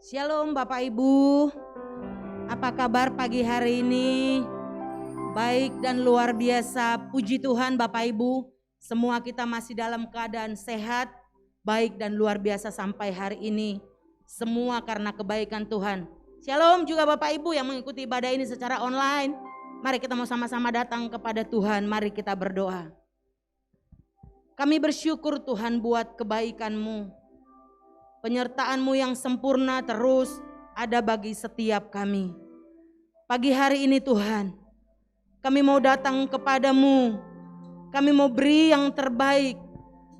Shalom Bapak Ibu, apa kabar pagi hari ini? Baik dan luar biasa, puji Tuhan Bapak Ibu. Semua kita masih dalam keadaan sehat, baik dan luar biasa sampai hari ini. Semua karena kebaikan Tuhan. Shalom juga Bapak Ibu yang mengikuti ibadah ini secara online. Mari kita mau sama-sama datang kepada Tuhan, mari kita berdoa. Kami bersyukur Tuhan buat kebaikan-Mu. Penyertaan-Mu yang sempurna terus ada bagi setiap kami. Pagi hari ini Tuhan, kami mau datang kepadamu. Kami mau beri yang terbaik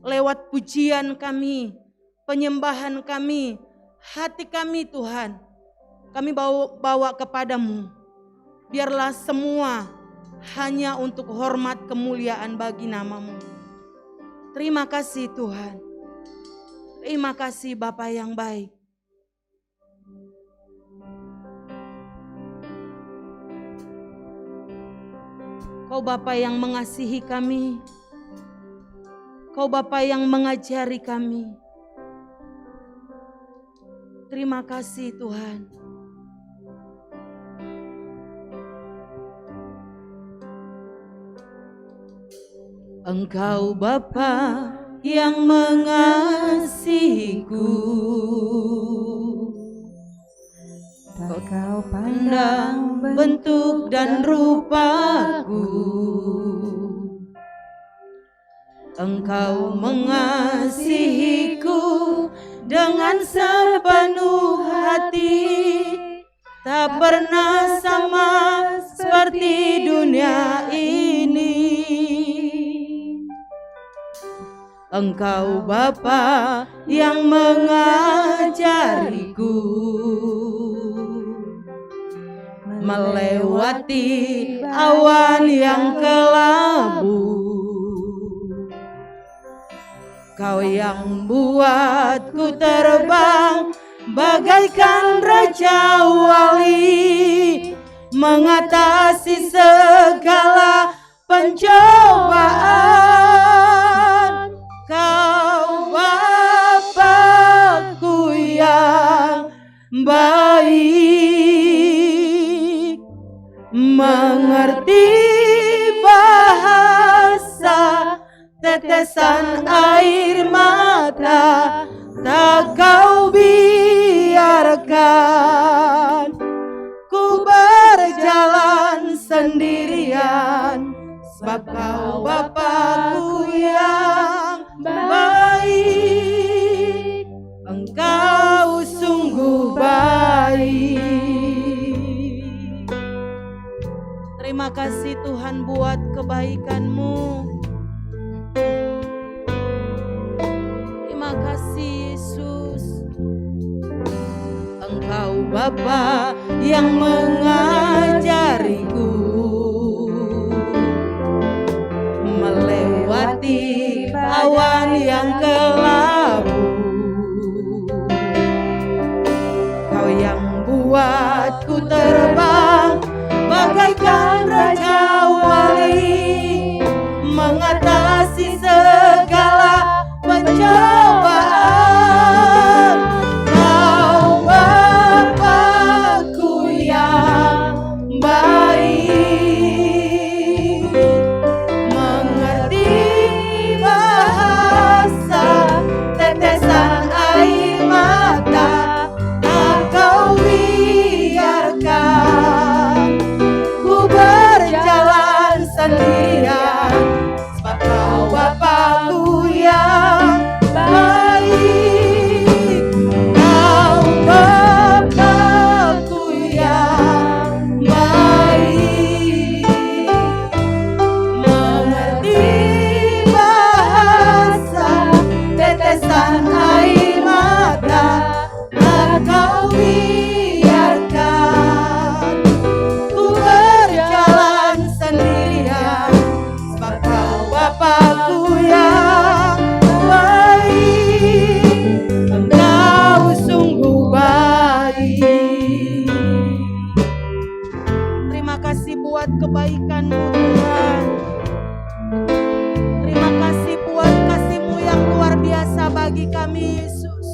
lewat pujian kami, penyembahan kami, hati kami Tuhan. Kami bawa kepadamu. Biarlah semua hanya untuk hormat kemuliaan bagi nama-Mu. Terima kasih Tuhan. Terima kasih Bapa yang baik. Kau Bapa yang mengasihi kami. Kau Bapa yang mengajari kami. Terima kasih Tuhan. Engkau Bapa yang mengasihiku, tak kau pandang bentuk dan rupaku. Engkau mengasihiku dengan sepenuh hati, tak pernah sama seperti dunia ini. Engkau Bapa yang mengajariku melewati awan yang kelabu. Kau yang buatku terbang bagaikan raja wali, mengatasi segala pencobaan. Kau Bapa-Ku yang baik, mengerti bahasa tetesan air mata, tak Kau biarkan ku berjalan sendirian, sebab Kau Bapa-Ku yang baik. Engkau sungguh baik. Terima kasih Tuhan buat kebaikan-Mu. Terima kasih Yesus. Engkau Bapa yang mengajariku melewati awan yang kelabu. Kau yang buatku terbang bagaikan raja wali, mengatasi segala pencobaan. Kau Bapa-Ku yang baik, mengerti bahasa tetesan air mata, tak Kau biarkan ku berjalan sendirian, sebab Kau Bapa-Ku yang baik. Kau Bapa-Ku yang baik, mengerti bahasa tetesan air mata, tak Kau biarkan ku berjalan sendirian, sebab Kau Bapa-Ku yang baik. Engkau sungguh baik. Terima kasih buat kebaikan-Mu Tuhan. Terima kasih buat kasih-Mu yang luar biasa bagi kami Yesus.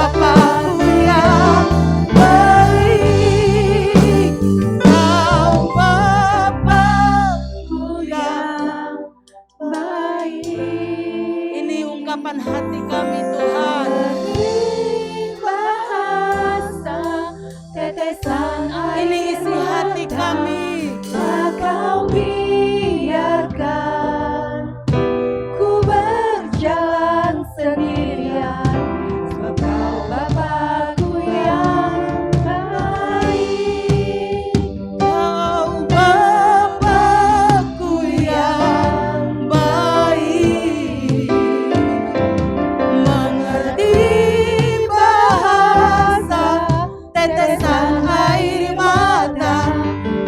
Bapa-Ku yang baik, Kau Bapa-Ku yang baik. Ini ungkapan hati kami Tuhan. Bahasa tetesan air, Ini isi hati kami. Kau biarkan ku berjalan sendirian, sebab Kau Bapa-Ku yang baik. Kau Bapa-Ku yang baik, mengerti bahasa tetesan air mata,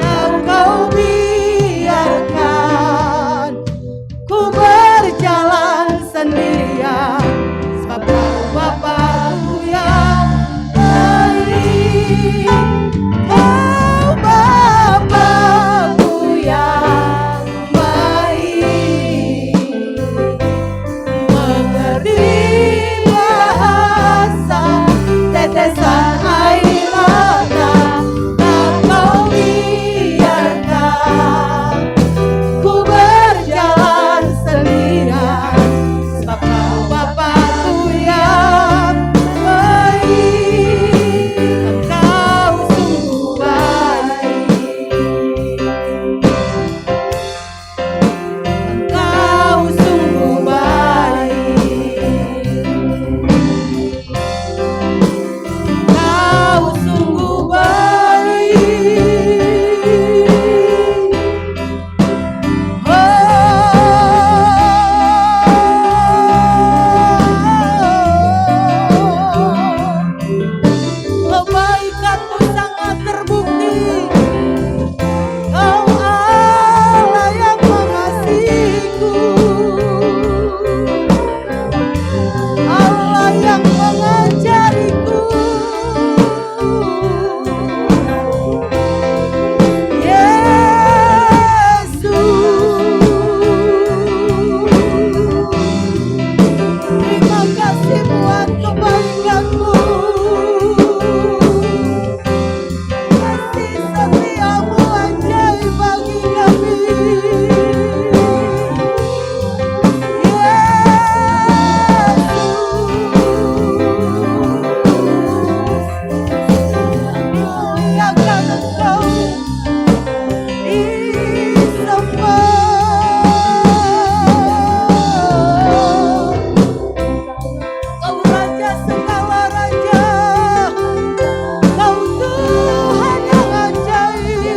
dan Kau biarkan ku berjalan sendirian, sebab Kau Bapa-Ku yang baik. Kau Bapa-Ku yang baik, mengerti bahasa tetesan air mata, dan Kau biarkan ku berjalan sendirian, sebab Kau Bapa-Ku yang baik. Engkau sungguh baik, Engkau sungguh baik, Engkau sungguh baik. Kebaikan-Mu sangat terbukti. Kau Allah yang mengasihiku, Allah yang mengajariku. Terima kasih buat kebaikan-Mu. Kasih setia-Mu ajaib bagi kami. Muliakan Engkau di semua. Kau Raja segala raja, Kau Tuhan yang ajaib.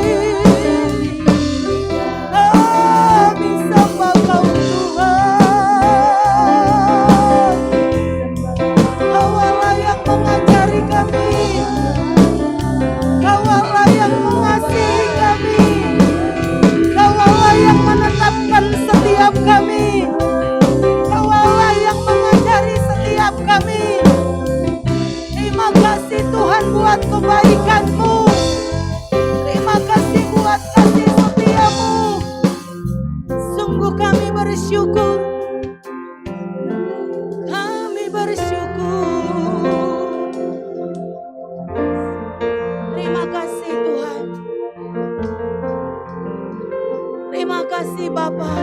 Kami sembah Kau Tuhan. Kau Allah yang mengajari kami, Kau Allah yang mengasihi kami, Kau Allah yang menetapkan setiap kami, Kau Allah yang mengajari setiap kami. Terima kasih Tuhan buat kebaikan-Mu. Terima kasih buat kasih setia-Mu. Sungguh kami bersyukur. Kami bersyukur. Terima kasih Tuhan. Terima kasih Bapa.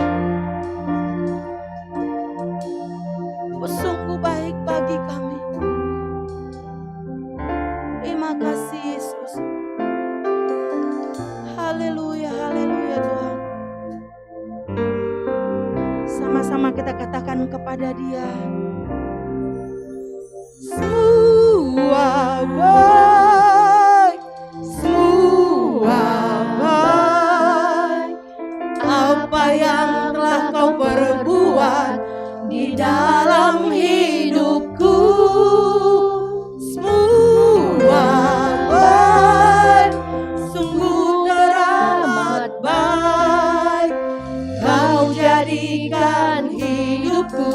Engkau sungguh baik bagi kami. Terima kasih Yesus. Haleluya, haleluya Tuhan. Sama-sama kita katakan kepada Dia. Semua baik, semua baik. Apa yang telah Kau perbuat di dalam hidupku, semua baik, sungguh teramat baik. Kau jadikan hidupku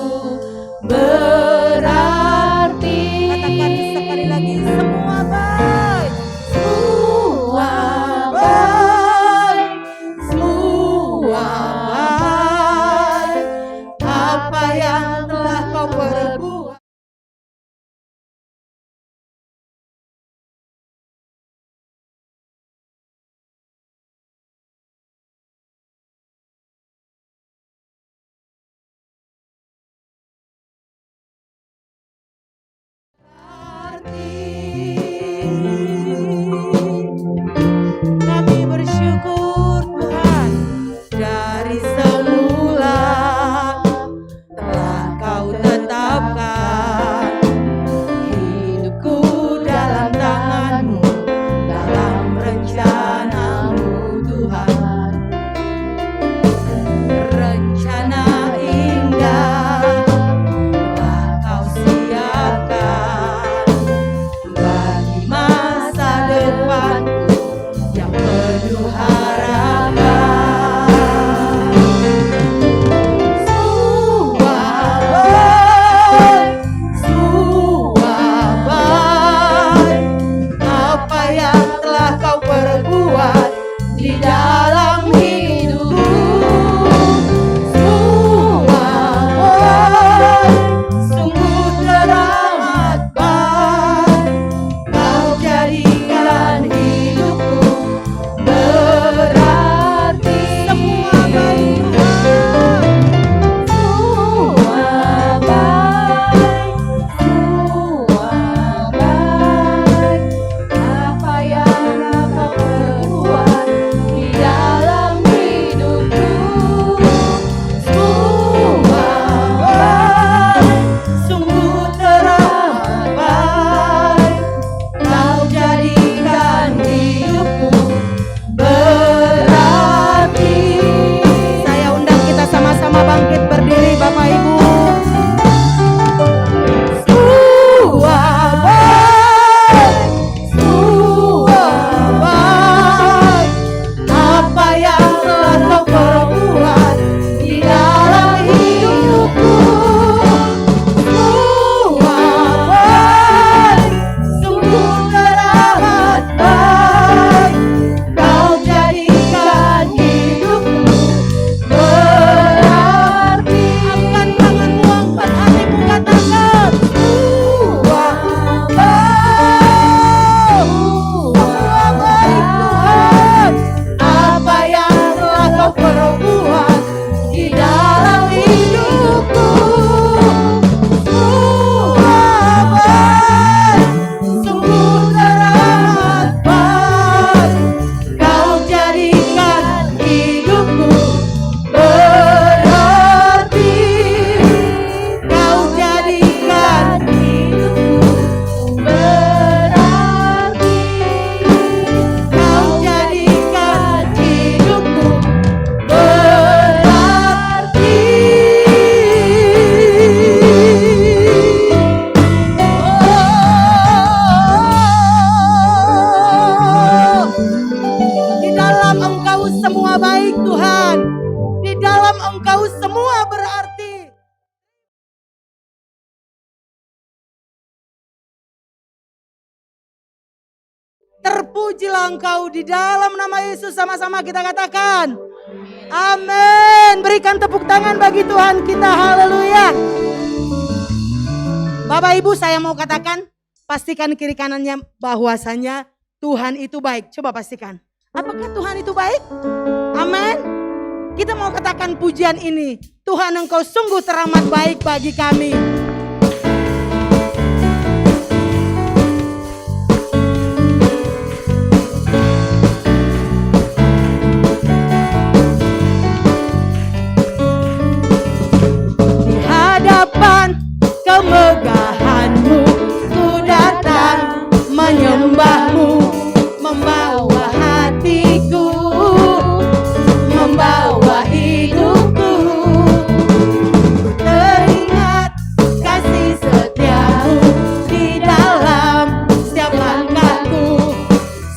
Terpujilah Engkau di dalam nama Yesus, sama-sama kita katakan. Amin. Berikan tepuk tangan bagi Tuhan kita. Haleluya. Bapak Ibu, saya mau katakan, pastikan kiri kanannya bahwasanya Tuhan itu baik. Coba pastikan. Apakah Tuhan itu baik? Amin. Kita mau katakan pujian ini. Tuhan, Engkau sungguh teramat baik bagi kami. Di hadapan kemegahan-Mu, ku datang menyembah-Mu, membawa hatiku, membawa hidupku. Ku teringat kasih setiamu di dalam setiap langkahku.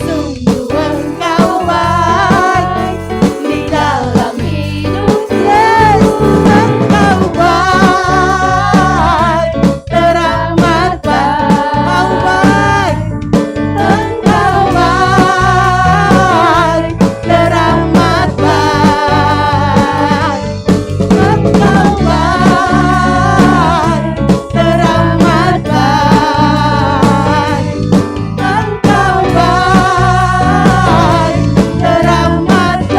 Sungguh Engkau baik di dalam hidupku. Yesus, Engkau baik, teramat baik. Engkau baik, teramat baik. Engkau baik, teramat baik. Engkau baik, teramat baik.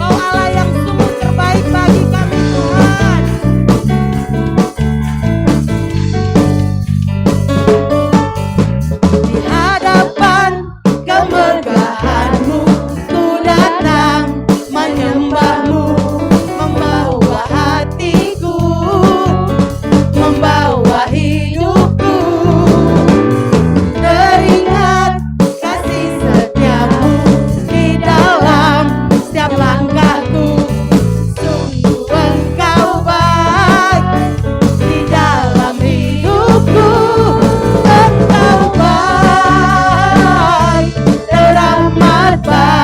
Kau Allah yang sungguh terbaik bagi kami, Tuhan. Di hadapan kemegahan-Mu, ku datang menyembah-Mu, membawa hatiku, membawa hidupku. Teringat kasih setiamu di dalam setiap langkahku. Sungguh Engkau baik di dalam hidupku. Engkau baik, teramat baik.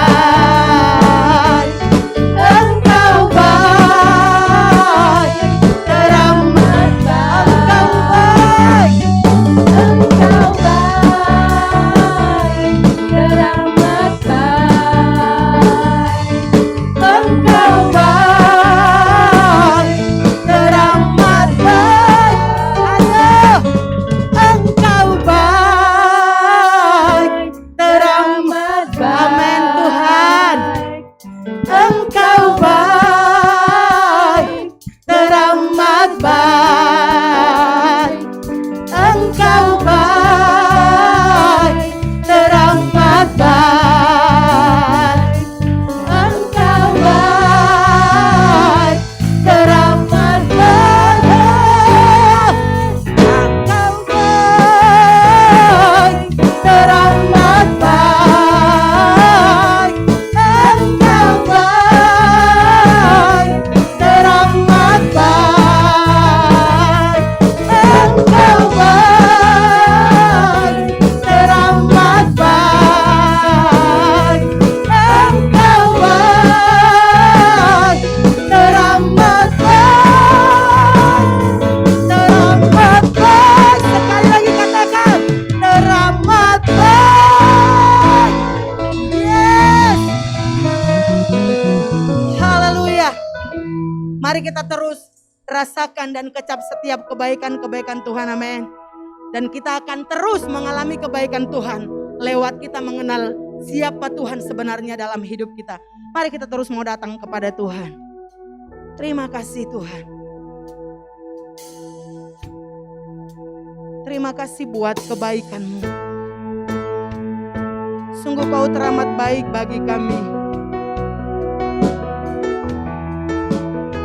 Engkau baik, teramat baik. Engkau baik, teramat baik. Engkau baik, teramat baik. Ayo. Engkau baik, teramat baik. Amin Tuhan. Engkau baik, teramat baik. Engkau baik, teramat baik. Engkau baik, teramat baik. Engkau baik, teramat baik. Engkau baik, teramat baik. Engkau baik, teramat baik. Engkau baik, teramat baik. Teramat baik. Sekali lagi katakan, teramat baik. Yes. Haleluya. Mari kita terus rasakan dan kecap setiap kebaikan-kebaikan Tuhan, amin. Dan kita akan terus mengalami kebaikan Tuhan lewat kita mengenal siapa Tuhan sebenarnya dalam hidup kita. Mari kita terus mau datang kepada Tuhan. Terima kasih Tuhan. Terima kasih buat kebaikan-Mu. Sungguh Kau teramat baik bagi kami.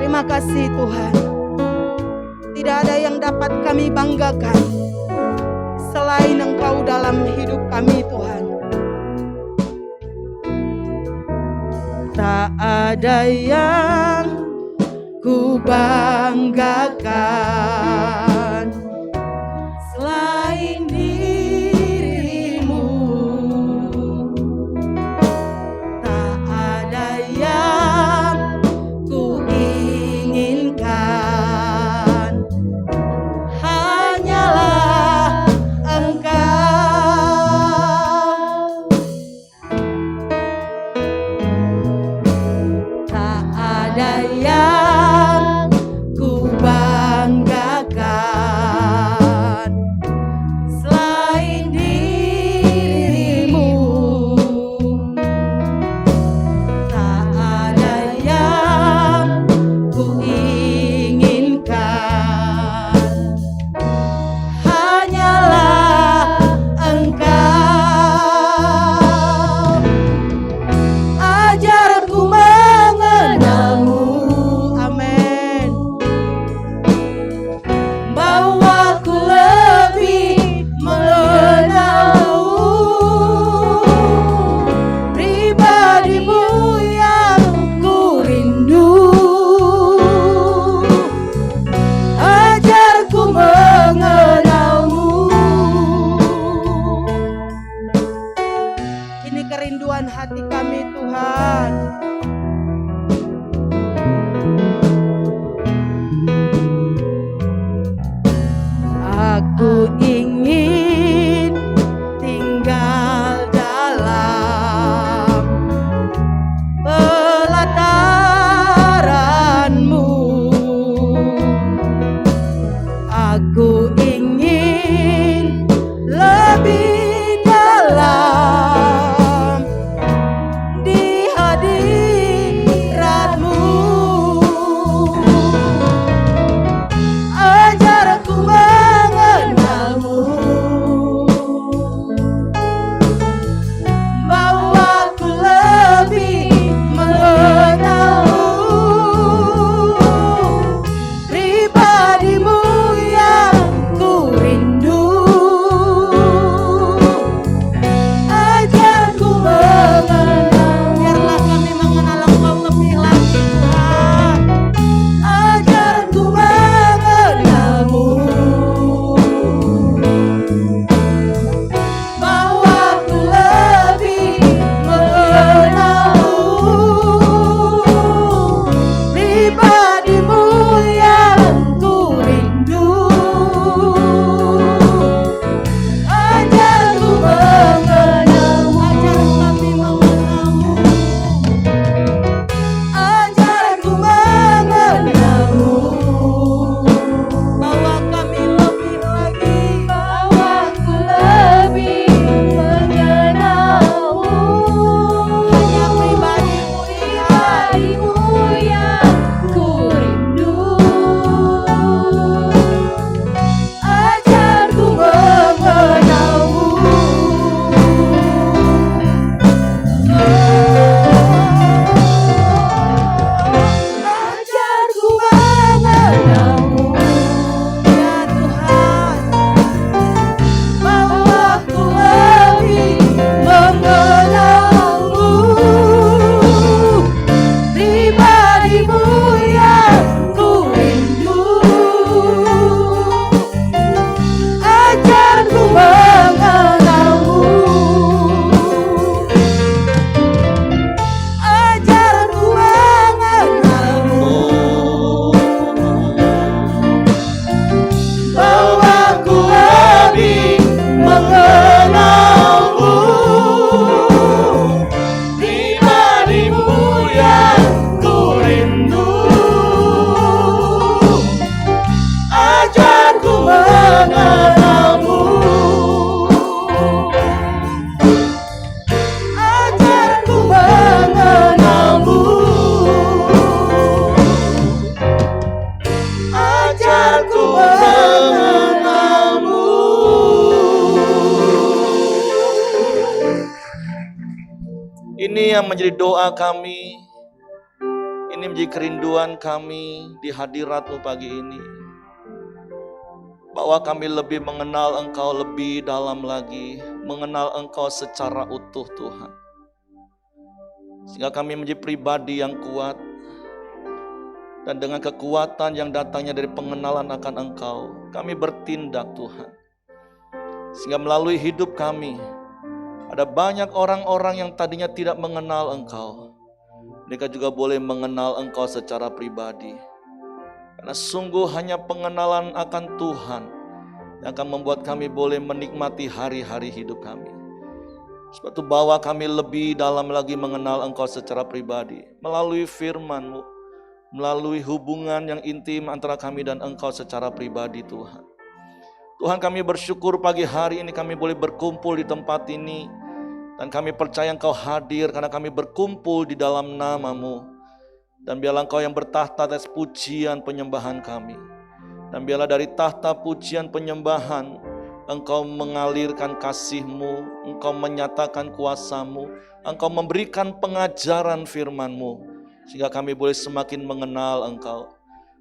Terima kasih Tuhan. Tidak ada yang dapat kami banggakan selain Engkau dalam hidup kami Tuhan. Tak ada yang ku banggakan selain dirimu. Tak ada yang ku inginkan yang ku banggakan selain dirimu. Tak ada yang ku inginkan, hanyalah Engkau. Ajarku mengenalmu, amin, bahwa ku lebih mengenalmu, pribadimu yang ku rindu. Ajarku mengenalmu. Ini kerinduan hati kami, Tuhan. Aku ingin tinggal dalam pelataran-Mu. Aku ingin lebih dalam di hadirat-Mu. Ajarku mengenalmu, bahwa ku lebih mengenalmu, pribadimu yang ku rindu. Ajarku mengenal, biarlah kami mengenal Engkau lebih lagi, Tuhan. Ajarku mengenalmu, bahwa ku lebih mengenalmu, pribadimu yang ku rindu. Ajarku mengenalmu, ajar kami mengenalmu. Ajarku mengenalmu, bahwa kami lebih lagi, bahwa ku lebih mengenalmu, hanya pribadimu yang ku rindu. Ajarku mengenalmu. Ajarku mengenalmu, ya Tuhan, bahwa ku lebih mengenalmu, pribadimu yang ku rindu. Ajarku mengenalmu, ajarku mengenalmu, bahwa ku lebih mengenalmu, pribadimu yang ku rindu. Ajarku mengenalmu, ajarku mengenalmu, ajarku mengenalmu. Ini yang menjadi doa kami, ini menjadi kerinduan kami di hadirat-Mu pagi ini. Bahwa kami lebih mengenal Engkau lebih dalam lagi, mengenal Engkau secara utuh Tuhan. Sehingga kami menjadi pribadi yang kuat, dan dengan kekuatan yang datangnya dari pengenalan akan Engkau, kami bertindak Tuhan. Sehingga melalui hidup kami, ada banyak orang-orang yang tadinya tidak mengenal Engkau. Mereka juga boleh mengenal Engkau secara pribadi. Karena sungguh hanya pengenalan akan Tuhan yang akan membuat kami boleh menikmati hari-hari hidup kami. Sebab itu bawa kami lebih dalam lagi mengenal Engkau secara pribadi. Melalui firman-Mu, melalui hubungan yang intim antara kami dan Engkau secara pribadi Tuhan. Tuhan, kami bersyukur pagi hari ini kami boleh berkumpul di tempat ini. Dan kami percaya Engkau hadir karena kami berkumpul di dalam nama-Mu. Dan biarlah Engkau yang bertahta atas pujian penyembahan kami. Dan biarlah dari tahta pujian penyembahan, Engkau mengalirkan kasih-Mu, Engkau menyatakan kuasa-Mu, Engkau memberikan pengajaran firman-Mu, sehingga kami boleh semakin mengenal Engkau.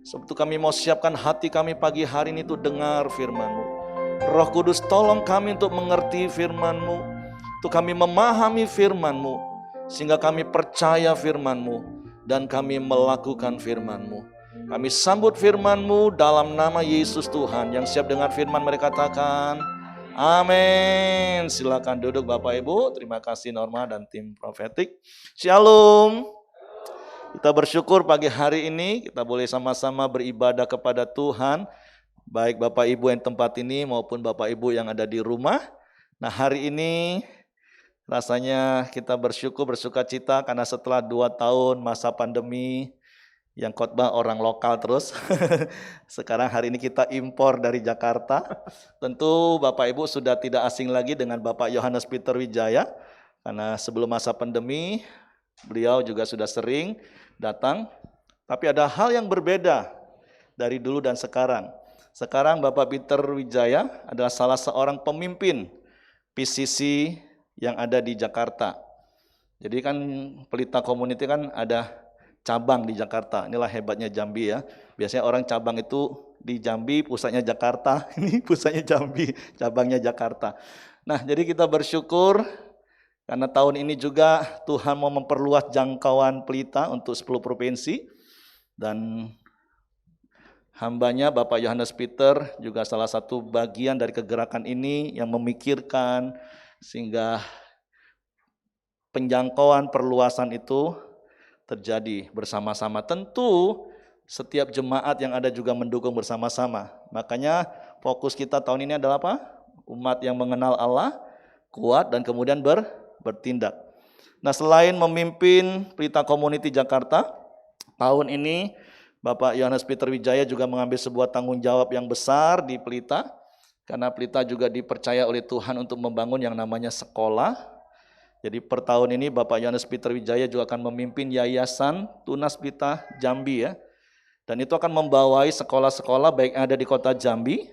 Sebab itu kami mau siapkan hati kami pagi hari ini untuk dengar firman-Mu. Roh Kudus, tolong kami untuk mengerti firman-Mu, untuk kami memahami firman-Mu, sehingga kami percaya firman-Mu, dan kami melakukan firman-Mu. Kami sambut firman-Mu dalam nama Yesus Tuhan. Yang siap dengar firman mereka katakan, amin. Silakan duduk Bapak Ibu. Terima kasih Norma dan tim profetik. Shalom. Kita bersyukur pagi hari ini kita boleh sama-sama beribadah kepada Tuhan. Baik Bapak Ibu yang tempat ini maupun Bapak Ibu yang ada di rumah. Nah, hari ini rasanya kita bersyukur, bersuka cita karena setelah 2 tahun masa pandemi yang khotbah orang lokal terus. Sekarang hari ini kita impor dari Jakarta. Tentu Bapak Ibu sudah tidak asing lagi dengan Bapak Yohanes Peter Wijaya. Karena sebelum masa pandemi beliau juga sudah sering datang. Tapi ada hal yang berbeda dari dulu dan sekarang. Sekarang Bapak Peter Wijaya adalah salah seorang pemimpin PCC yang ada di Jakarta. Jadi kan Pelita Community kan ada cabang di Jakarta. Inilah hebatnya Jambi ya. Biasanya orang cabang itu di Jambi, pusatnya Jakarta. Ini pusatnya Jambi, cabangnya Jakarta. Nah, jadi kita bersyukur karena tahun ini juga Tuhan mau memperluas jangkauan Pelita untuk 10 provinsi. Dan hambanya Bapak Yohanes Peter juga salah satu bagian dari kegerakan ini yang memikirkan sehingga penjangkauan perluasan itu terjadi bersama-sama. Tentu setiap jemaat yang ada juga mendukung bersama-sama. Makanya fokus kita tahun ini adalah apa? Umat yang mengenal Allah, kuat dan kemudian bertindak. Nah, selain memimpin Pelita Community Jakarta, tahun ini Bapak Yohanes Peter Wijaya juga mengambil sebuah tanggung jawab yang besar di Pelita. Karena Pelita juga dipercaya oleh Tuhan untuk membangun yang namanya sekolah. Jadi per tahun ini Bapak Yohanes Peter Wijaya juga akan memimpin Yayasan Tunas Pelita Jambi ya. Dan itu akan membawai sekolah-sekolah baik yang ada di kota Jambi,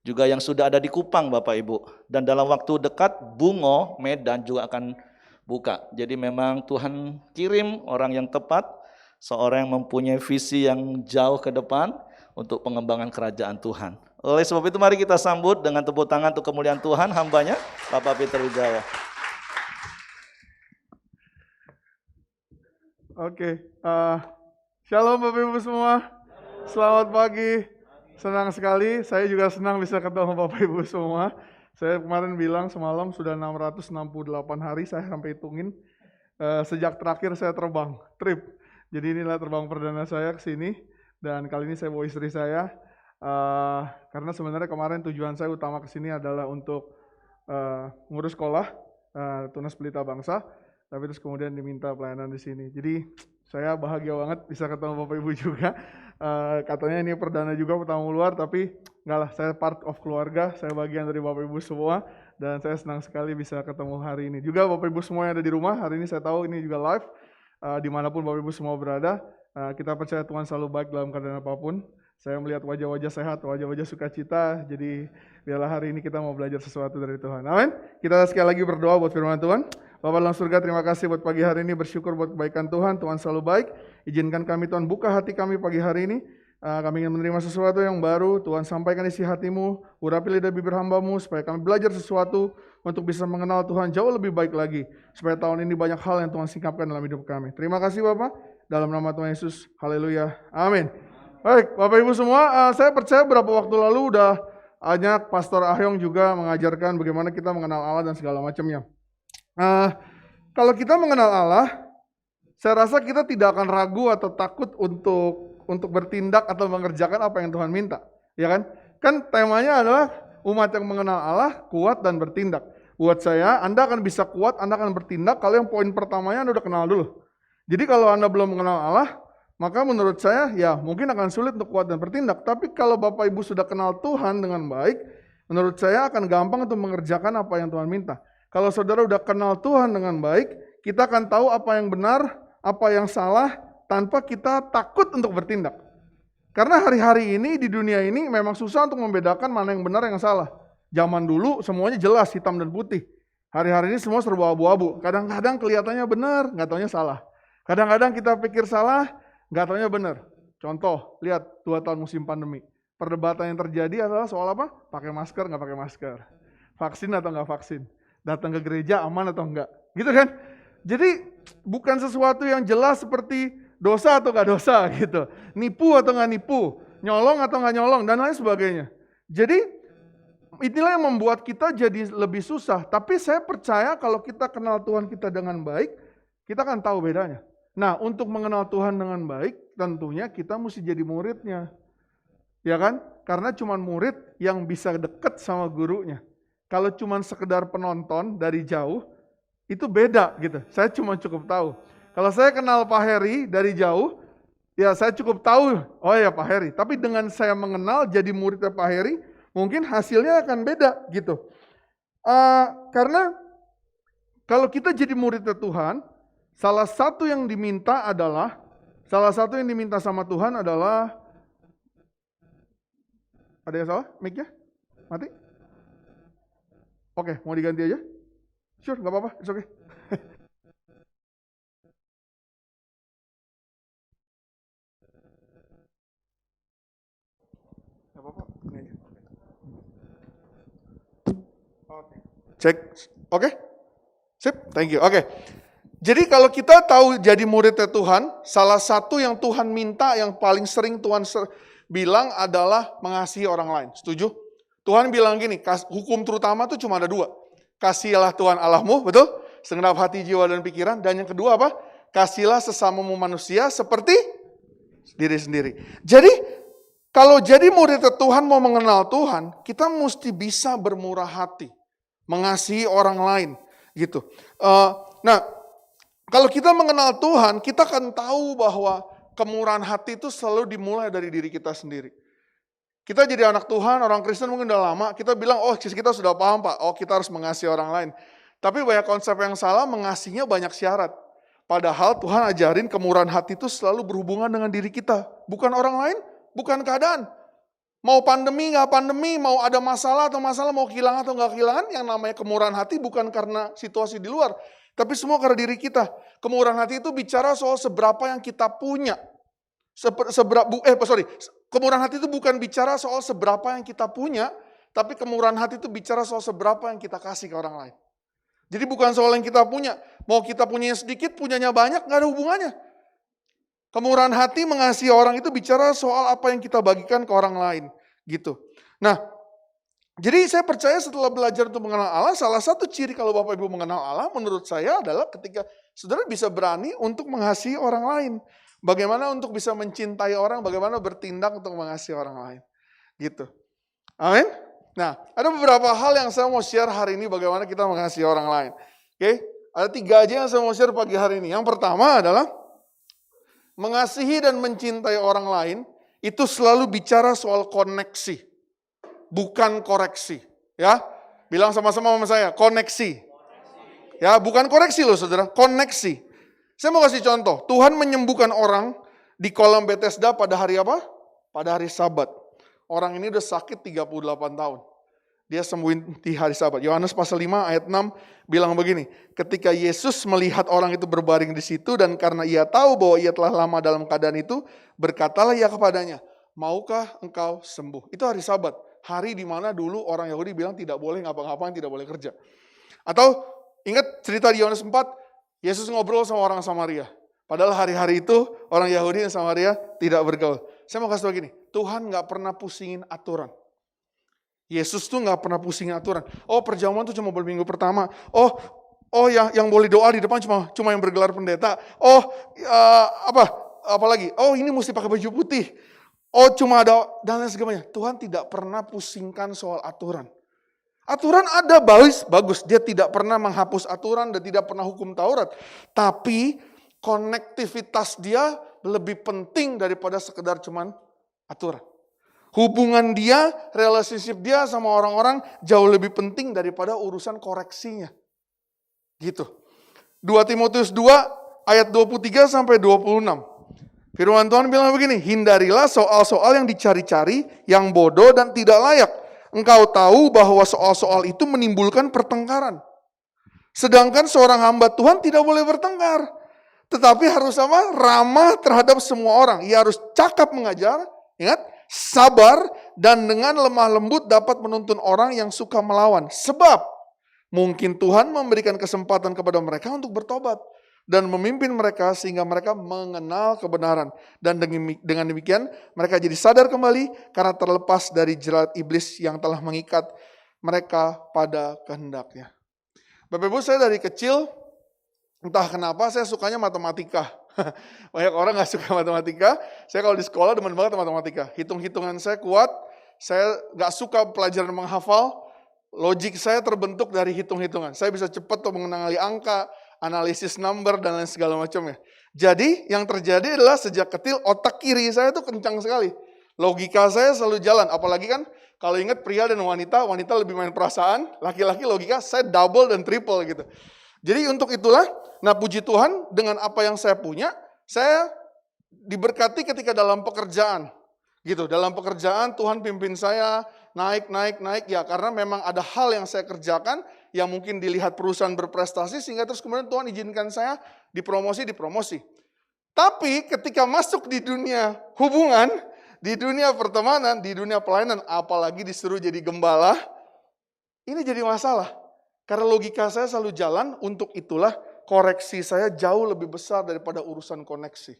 juga yang sudah ada di Kupang Bapak Ibu. Dan dalam waktu dekat Bungo, Medan juga akan buka. Jadi memang Tuhan kirim orang yang tepat, seorang yang mempunyai visi yang jauh ke depan untuk pengembangan kerajaan Tuhan. Oleh sebab itu mari kita sambut dengan tepuk tangan untuk kemuliaan Tuhan hambanya Bapak Peter Wijaya. Oke, shalom Bapak Ibu semua, selamat pagi, senang sekali, saya juga senang bisa ketemu Bapak Ibu semua. Saya kemarin bilang semalam sudah 668 hari saya sampai hitungin, sejak terakhir saya terbang, trip. Jadi inilah terbang perdana saya ke sini, dan kali ini saya bawa istri saya, karena sebenarnya kemarin tujuan saya utama ke sini adalah untuk ngurus sekolah, Tunas Pelita Bangsa. Tapi terus kemudian diminta pelayanan di sini. Jadi saya bahagia banget bisa ketemu Bapak Ibu juga. Katanya ini perdana juga tamu luar, tapi enggak lah, saya part of keluarga, saya bagian dari Bapak Ibu semua, dan saya senang sekali bisa ketemu hari ini. Juga Bapak Ibu semua yang ada di rumah, hari ini saya tahu ini juga live, dimanapun Bapak Ibu semua berada, kita percaya Tuhan selalu baik dalam keadaan apapun. Saya melihat wajah-wajah sehat, wajah-wajah sukacita, jadi biarlah hari ini kita mau belajar sesuatu dari Tuhan. Amin. Kita sekali lagi berdoa buat firman Tuhan. Bapak dalam surga, terima kasih buat pagi hari ini, bersyukur buat kebaikan Tuhan, Tuhan selalu baik. Izinkan kami Tuhan buka hati kami pagi hari ini, kami ingin menerima sesuatu yang baru. Tuhan sampaikan isi hatimu, urapi lidah bibir hamba-Mu, supaya kami belajar sesuatu untuk bisa mengenal Tuhan jauh lebih baik lagi, supaya tahun ini banyak hal yang Tuhan singkapkan dalam hidup kami. Terima kasih Bapak, dalam nama Tuhan Yesus, haleluya, amin. Baik, Bapak Ibu semua, saya percaya beberapa waktu lalu udah banyak Pastor Ahyong juga mengajarkan bagaimana kita mengenal Allah dan segala macamnya. Kalau kita mengenal Allah, saya rasa kita tidak akan ragu atau takut untuk bertindak atau mengerjakan apa yang Tuhan minta, ya kan? Kan temanya adalah umat yang mengenal Allah, kuat dan bertindak. Buat saya, Anda akan bisa kuat, Anda akan bertindak kalau yang poin pertamanya Anda udah kenal dulu. Jadi kalau Anda belum mengenal Allah, maka menurut saya ya mungkin akan sulit untuk kuat dan bertindak. Tapi kalau Bapak Ibu sudah kenal Tuhan dengan baik, menurut saya akan gampang untuk mengerjakan apa yang Tuhan minta. Kalau saudara udah kenal Tuhan dengan baik, kita akan tahu apa yang benar, apa yang salah, tanpa kita takut untuk bertindak. Karena hari-hari ini di dunia ini memang susah untuk membedakan mana yang benar yang salah. Zaman dulu semuanya jelas hitam dan putih. Hari-hari ini semua serba abu-abu. Kadang-kadang kelihatannya benar, nggak taunya salah. Kadang-kadang kita pikir salah, nggak taunya benar. Contoh, lihat 2 tahun musim pandemi. Perdebatan yang terjadi adalah soal apa? Pakai masker, nggak pakai masker. Vaksin atau nggak vaksin. Datang ke gereja aman atau enggak. Gitu kan? Jadi bukan sesuatu yang jelas seperti dosa atau nggak dosa gitu. Nipu atau nggak nipu. Nyolong atau nggak nyolong, dan lain sebagainya. Jadi inilah yang membuat kita jadi lebih susah. Tapi saya percaya kalau kita kenal Tuhan kita dengan baik, kita akan tahu bedanya. Nah, untuk mengenal Tuhan dengan baik, tentunya kita mesti jadi muridnya. Ya kan? Karena cuma murid yang bisa deket sama gurunya. Kalau cuma sekedar penonton dari jauh, itu beda gitu. Saya cuma cukup tahu. Kalau saya kenal Pak Heri dari jauh, ya saya cukup tahu, oh ya Pak Heri. Tapi dengan saya mengenal jadi muridnya Pak Heri, mungkin hasilnya akan beda gitu. Karena kalau kita jadi muridnya Tuhan, salah satu yang diminta sama Tuhan adalah, ada yang salah? Mic-nya? Mati? Oke, mau diganti aja? Sure, nggak apa-apa, it's okay. Nggak apa-apa, ini aja. Oke. Cek, oke? Sip, thank you, oke. Jadi kalau kita tahu jadi muridnya Tuhan, salah satu yang Tuhan minta yang paling sering Tuhan bilang adalah mengasihi orang lain. Setuju? Tuhan bilang gini, hukum terutama tuh cuma ada 2. Kasihilah Tuhan Allahmu, betul? Segenap hati, jiwa, dan pikiran. Dan yang kedua apa? Kasihilah sesamamu manusia seperti diri sendiri. Jadi kalau jadi muridnya Tuhan mau mengenal Tuhan, kita mesti bisa bermurah hati, mengasihi orang lain, gitu. Nah, kalau kita mengenal Tuhan, kita akan tahu bahwa kemurahan hati itu selalu dimulai dari diri kita sendiri. Kita jadi anak Tuhan, orang Kristen mungkin udah lama, kita bilang, oh kita sudah paham Pak, oh kita harus mengasihi orang lain. Tapi banyak konsep yang salah, mengasihinya banyak syarat. Padahal Tuhan ajarin kemurahan hati itu selalu berhubungan dengan diri kita. Bukan orang lain, bukan keadaan. Mau pandemi, nggak pandemi, mau ada masalah atau masalah, mau kehilangan atau nggak kehilangan, yang namanya kemurahan hati bukan karena situasi di luar. Tapi semua karena diri kita. Kemurahan hati itu bicara soal seberapa yang kita punya. Kemurahan hati itu bukan bicara soal seberapa yang kita punya, tapi kemurahan hati itu bicara soal seberapa yang kita kasih ke orang lain. Jadi bukan soal yang kita punya. Mau kita punya sedikit, punyanya banyak, nggak ada hubungannya. Kemurahan hati mengasihi orang itu bicara soal apa yang kita bagikan ke orang lain. Gitu. Nah, jadi saya percaya setelah belajar untuk mengenal Allah, salah satu ciri kalau Bapak Ibu mengenal Allah menurut saya adalah ketika saudara bisa berani untuk mengasihi orang lain. Bagaimana untuk bisa mencintai orang, bagaimana bertindak untuk mengasihi orang lain. Gitu. Amin. Nah, ada beberapa hal yang saya mau share hari ini bagaimana kita mengasihi orang lain. Oke, ada 3 aja yang saya mau share pagi hari ini. Yang pertama adalah mengasihi dan mencintai orang lain itu selalu bicara soal koneksi. Bukan koreksi, ya. Bilang sama-sama sama saya, koneksi. Ya, bukan koreksi loh saudara, koneksi. Saya mau kasih contoh, Tuhan menyembuhkan orang di kolam Bethesda pada hari apa? Pada hari Sabat. Orang ini udah sakit 38 tahun. Dia sembuhin di hari Sabat. Yohanes pasal 5 ayat 6 bilang begini, ketika Yesus melihat orang itu berbaring di situ dan karena ia tahu bahwa ia telah lama dalam keadaan itu, berkatalah ia kepadanya, maukah engkau sembuh? Itu hari Sabat. Hari di mana dulu orang Yahudi bilang tidak boleh ngapa-ngapain, tidak boleh kerja. Atau ingat cerita di Yohanes 4, Yesus ngobrol sama orang Samaria. Padahal hari-hari itu orang Yahudi dan Samaria tidak bergaul. Saya mau kasih tahu gini, Tuhan gak pernah pusingin aturan. Yesus tuh gak pernah pusingin aturan. Oh perjamuan tuh cuma boleh minggu pertama. Oh yang boleh doa di depan cuma yang bergelar pendeta. Apa lagi? Oh ini mesti pakai baju putih. Oh cuma ada dan lain sebagainya. Tuhan tidak pernah pusingkan soal aturan. Aturan ada bagus. Dia tidak pernah menghapus aturan dan tidak pernah hukum Taurat. Tapi konektivitas dia lebih penting daripada sekedar cuman aturan. Hubungan dia, relationship dia sama orang-orang jauh lebih penting daripada urusan koreksinya. Gitu. 2 Timotius 2 ayat 23 sampai 26. Firman Tuhan bilang begini, hindarilah soal-soal yang dicari-cari, yang bodoh dan tidak layak. Engkau tahu bahwa soal-soal itu menimbulkan pertengkaran. Sedangkan seorang hamba Tuhan tidak boleh bertengkar. Tetapi harus apa? Ramah terhadap semua orang. Ia harus cakap mengajar, ingat, sabar, dan dengan lemah lembut dapat menuntun orang yang suka melawan. Sebab mungkin Tuhan memberikan kesempatan kepada mereka untuk bertobat dan memimpin mereka sehingga mereka mengenal kebenaran. Dan dengan demikian mereka jadi sadar kembali karena terlepas dari jerat iblis yang telah mengikat mereka pada kehendaknya. Bapak Ibu, saya dari kecil entah kenapa saya sukanya matematika. Banyak orang gak suka matematika. Saya kalau di sekolah demen banget matematika. Hitung-hitungan saya kuat. Saya gak suka pelajaran menghafal. Logik saya terbentuk dari hitung-hitungan. Saya bisa cepat tuh mengenali angka, analisis number, dan lain segala macamnya. Jadi yang terjadi adalah sejak kecil otak kiri saya tuh kencang sekali. Logika saya selalu jalan. Apalagi kan kalau ingat pria dan wanita, wanita lebih main perasaan. Laki-laki logika saya double dan triple gitu. Jadi untuk itulah, nah puji Tuhan dengan apa yang saya punya, saya diberkati ketika dalam pekerjaan. Gitu, dalam pekerjaan Tuhan pimpin saya naik. Ya karena memang ada hal yang saya kerjakan yang mungkin dilihat perusahaan berprestasi sehingga terus kemudian Tuhan izinkan saya dipromosi. Tapi ketika masuk di dunia hubungan, di dunia pertemanan, di dunia pelayanan, apalagi disuruh jadi gembala, ini jadi masalah. Karena logika saya selalu jalan, untuk itulah koreksi saya jauh lebih besar daripada urusan koneksi.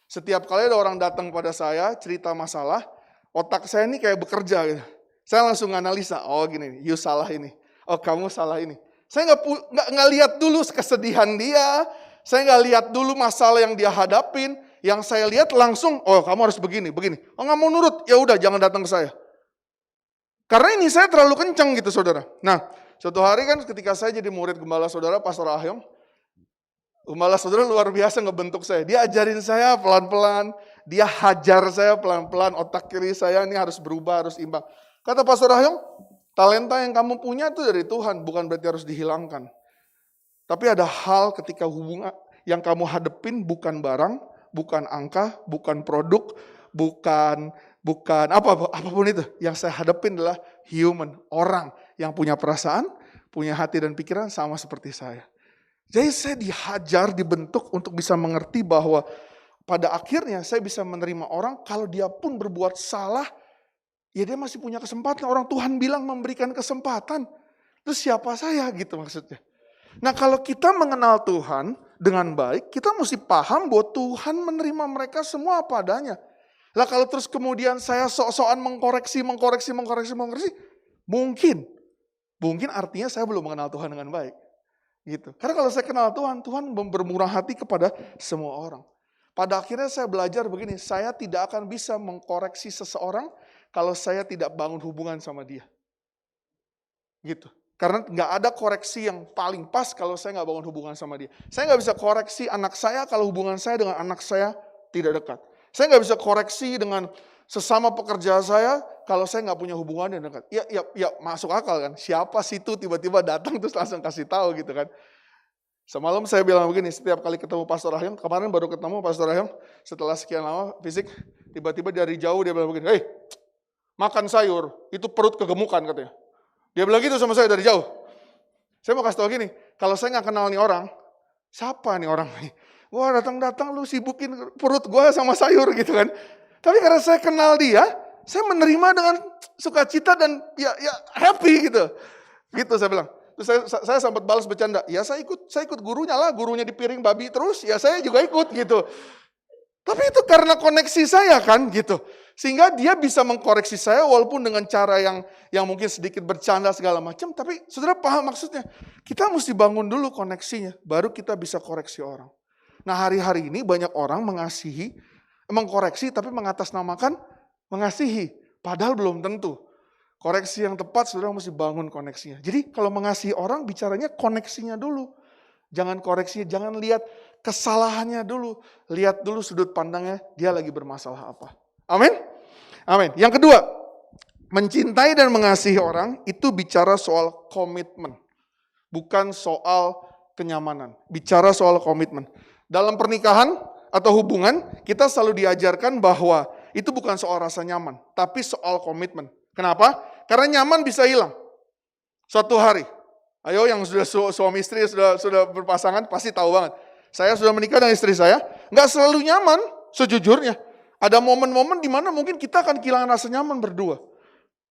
Setiap kali ada orang datang pada saya, cerita masalah, otak saya ini kayak bekerja gitu. Saya langsung analisa, oh gini, you salah ini. Oh kamu salah ini. Saya nggak lihat dulu kesedihan dia, saya nggak lihat dulu masalah yang dia hadapin. Yang saya lihat langsung, oh kamu harus begini. Oh nggak mau nurut, ya udah jangan datang ke saya. Karena ini saya terlalu kencang gitu saudara. Nah, suatu hari kan ketika saya jadi murid gembala saudara, Pastor Ahyong, gembala saudara luar biasa ngebentuk saya. Dia ajarin saya pelan-pelan, dia hajar saya pelan-pelan, otak kiri saya ini harus berubah, harus imbang. Kata Pastor Ahyong, talenta yang kamu punya itu dari Tuhan, bukan berarti harus dihilangkan. Tapi ada hal ketika hubungan yang kamu hadepin bukan barang, bukan angka, bukan produk, bukan apapun itu. Yang saya hadepin adalah human, orang yang punya perasaan, punya hati dan pikiran sama seperti saya. Jadi saya dihajar, dibentuk untuk bisa mengerti bahwa pada akhirnya saya bisa menerima orang kalau dia pun berbuat salah, ya dia masih punya kesempatan. Orang Tuhan bilang memberikan kesempatan. Terus siapa saya gitu maksudnya. Nah kalau kita mengenal Tuhan dengan baik, kita mesti paham bahwa Tuhan menerima mereka semua apa adanya. Lah kalau terus kemudian saya sok-sokan mengkoreksi, mungkin artinya saya belum mengenal Tuhan dengan baik. Gitu. Karena kalau saya kenal Tuhan, Tuhan bermurah hati kepada semua orang. Pada akhirnya saya belajar begini, saya tidak akan bisa mengkoreksi seseorang kalau saya tidak bangun hubungan sama dia. Gitu. Karena nggak ada koreksi yang paling pas kalau saya nggak bangun hubungan sama dia. Saya nggak bisa koreksi anak saya kalau hubungan saya dengan anak saya tidak dekat. Saya nggak bisa koreksi dengan sesama pekerja saya kalau saya nggak punya hubungan yang dekat. Ya masuk akal kan. Siapa sih itu tiba-tiba datang terus langsung kasih tahu gitu kan. Semalam saya bilang begini, setiap kali ketemu Pastor Ahyong, kemarin baru ketemu Pastor Ahyong, setelah sekian lama fisik, tiba-tiba dari jauh dia bilang begini, "Hei, makan sayur, itu perut kegemukan," katanya. Dia bilang gitu sama saya dari jauh. Saya mau kasih tahu gini, kalau saya nggak kenal nih orang, siapa nih orang nih? Wah datang-datang lu sibukin perut gue sama sayur gitu kan. Tapi karena saya kenal dia, saya menerima dengan sukacita dan ya happy gitu. Gitu saya bilang. Terus saya sempat balas bercanda, ya saya ikut gurunya lah, gurunya di piring babi terus, ya saya juga ikut gitu. Tapi itu karena koneksi saya kan gitu. Sehingga dia bisa mengkoreksi saya walaupun dengan cara yang mungkin sedikit bercanda segala macam. Tapi saudara paham maksudnya. Kita mesti bangun dulu koneksinya. Baru kita bisa koreksi orang. Nah hari-hari ini banyak orang mengkoreksi tapi mengatasnamakan mengasihi. Padahal belum tentu. Koreksi yang tepat saudara mesti bangun koneksinya. Jadi kalau mengasihi orang bicaranya koneksinya dulu. Jangan koreksinya, jangan lihat kesalahannya dulu. Lihat dulu sudut pandangnya, dia lagi bermasalah apa. Amin? Amin. Yang kedua, mencintai dan mengasihi orang itu bicara soal komitmen. Bukan soal kenyamanan. Bicara soal komitmen. Dalam pernikahan atau hubungan, kita selalu diajarkan bahwa itu bukan soal rasa nyaman, tapi soal komitmen. Kenapa? Karena nyaman bisa hilang. Suatu hari. Ayo yang sudah suami istri, sudah berpasangan, pasti tahu banget. Saya sudah menikah dengan istri saya, nggak selalu nyaman, sejujurnya. Ada momen-momen di mana mungkin kita akan kehilangan rasa nyaman berdua.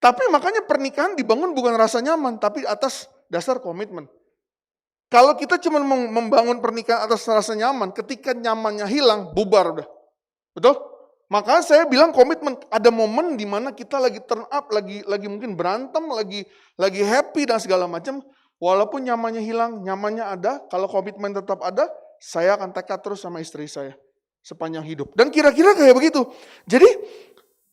Tapi makanya pernikahan dibangun bukan rasa nyaman, tapi atas dasar komitmen. Kalau kita cuma membangun pernikahan atas rasa nyaman, ketika nyamannya hilang, bubar udah. Betul? Makanya saya bilang komitmen, ada momen di mana kita lagi turn up, lagi mungkin berantem, lagi happy dan segala macam. Walaupun nyamannya hilang, nyamannya ada, kalau komitmen tetap ada, saya akan tekad terus sama istri saya sepanjang hidup. Dan kira-kira kayak begitu. Jadi,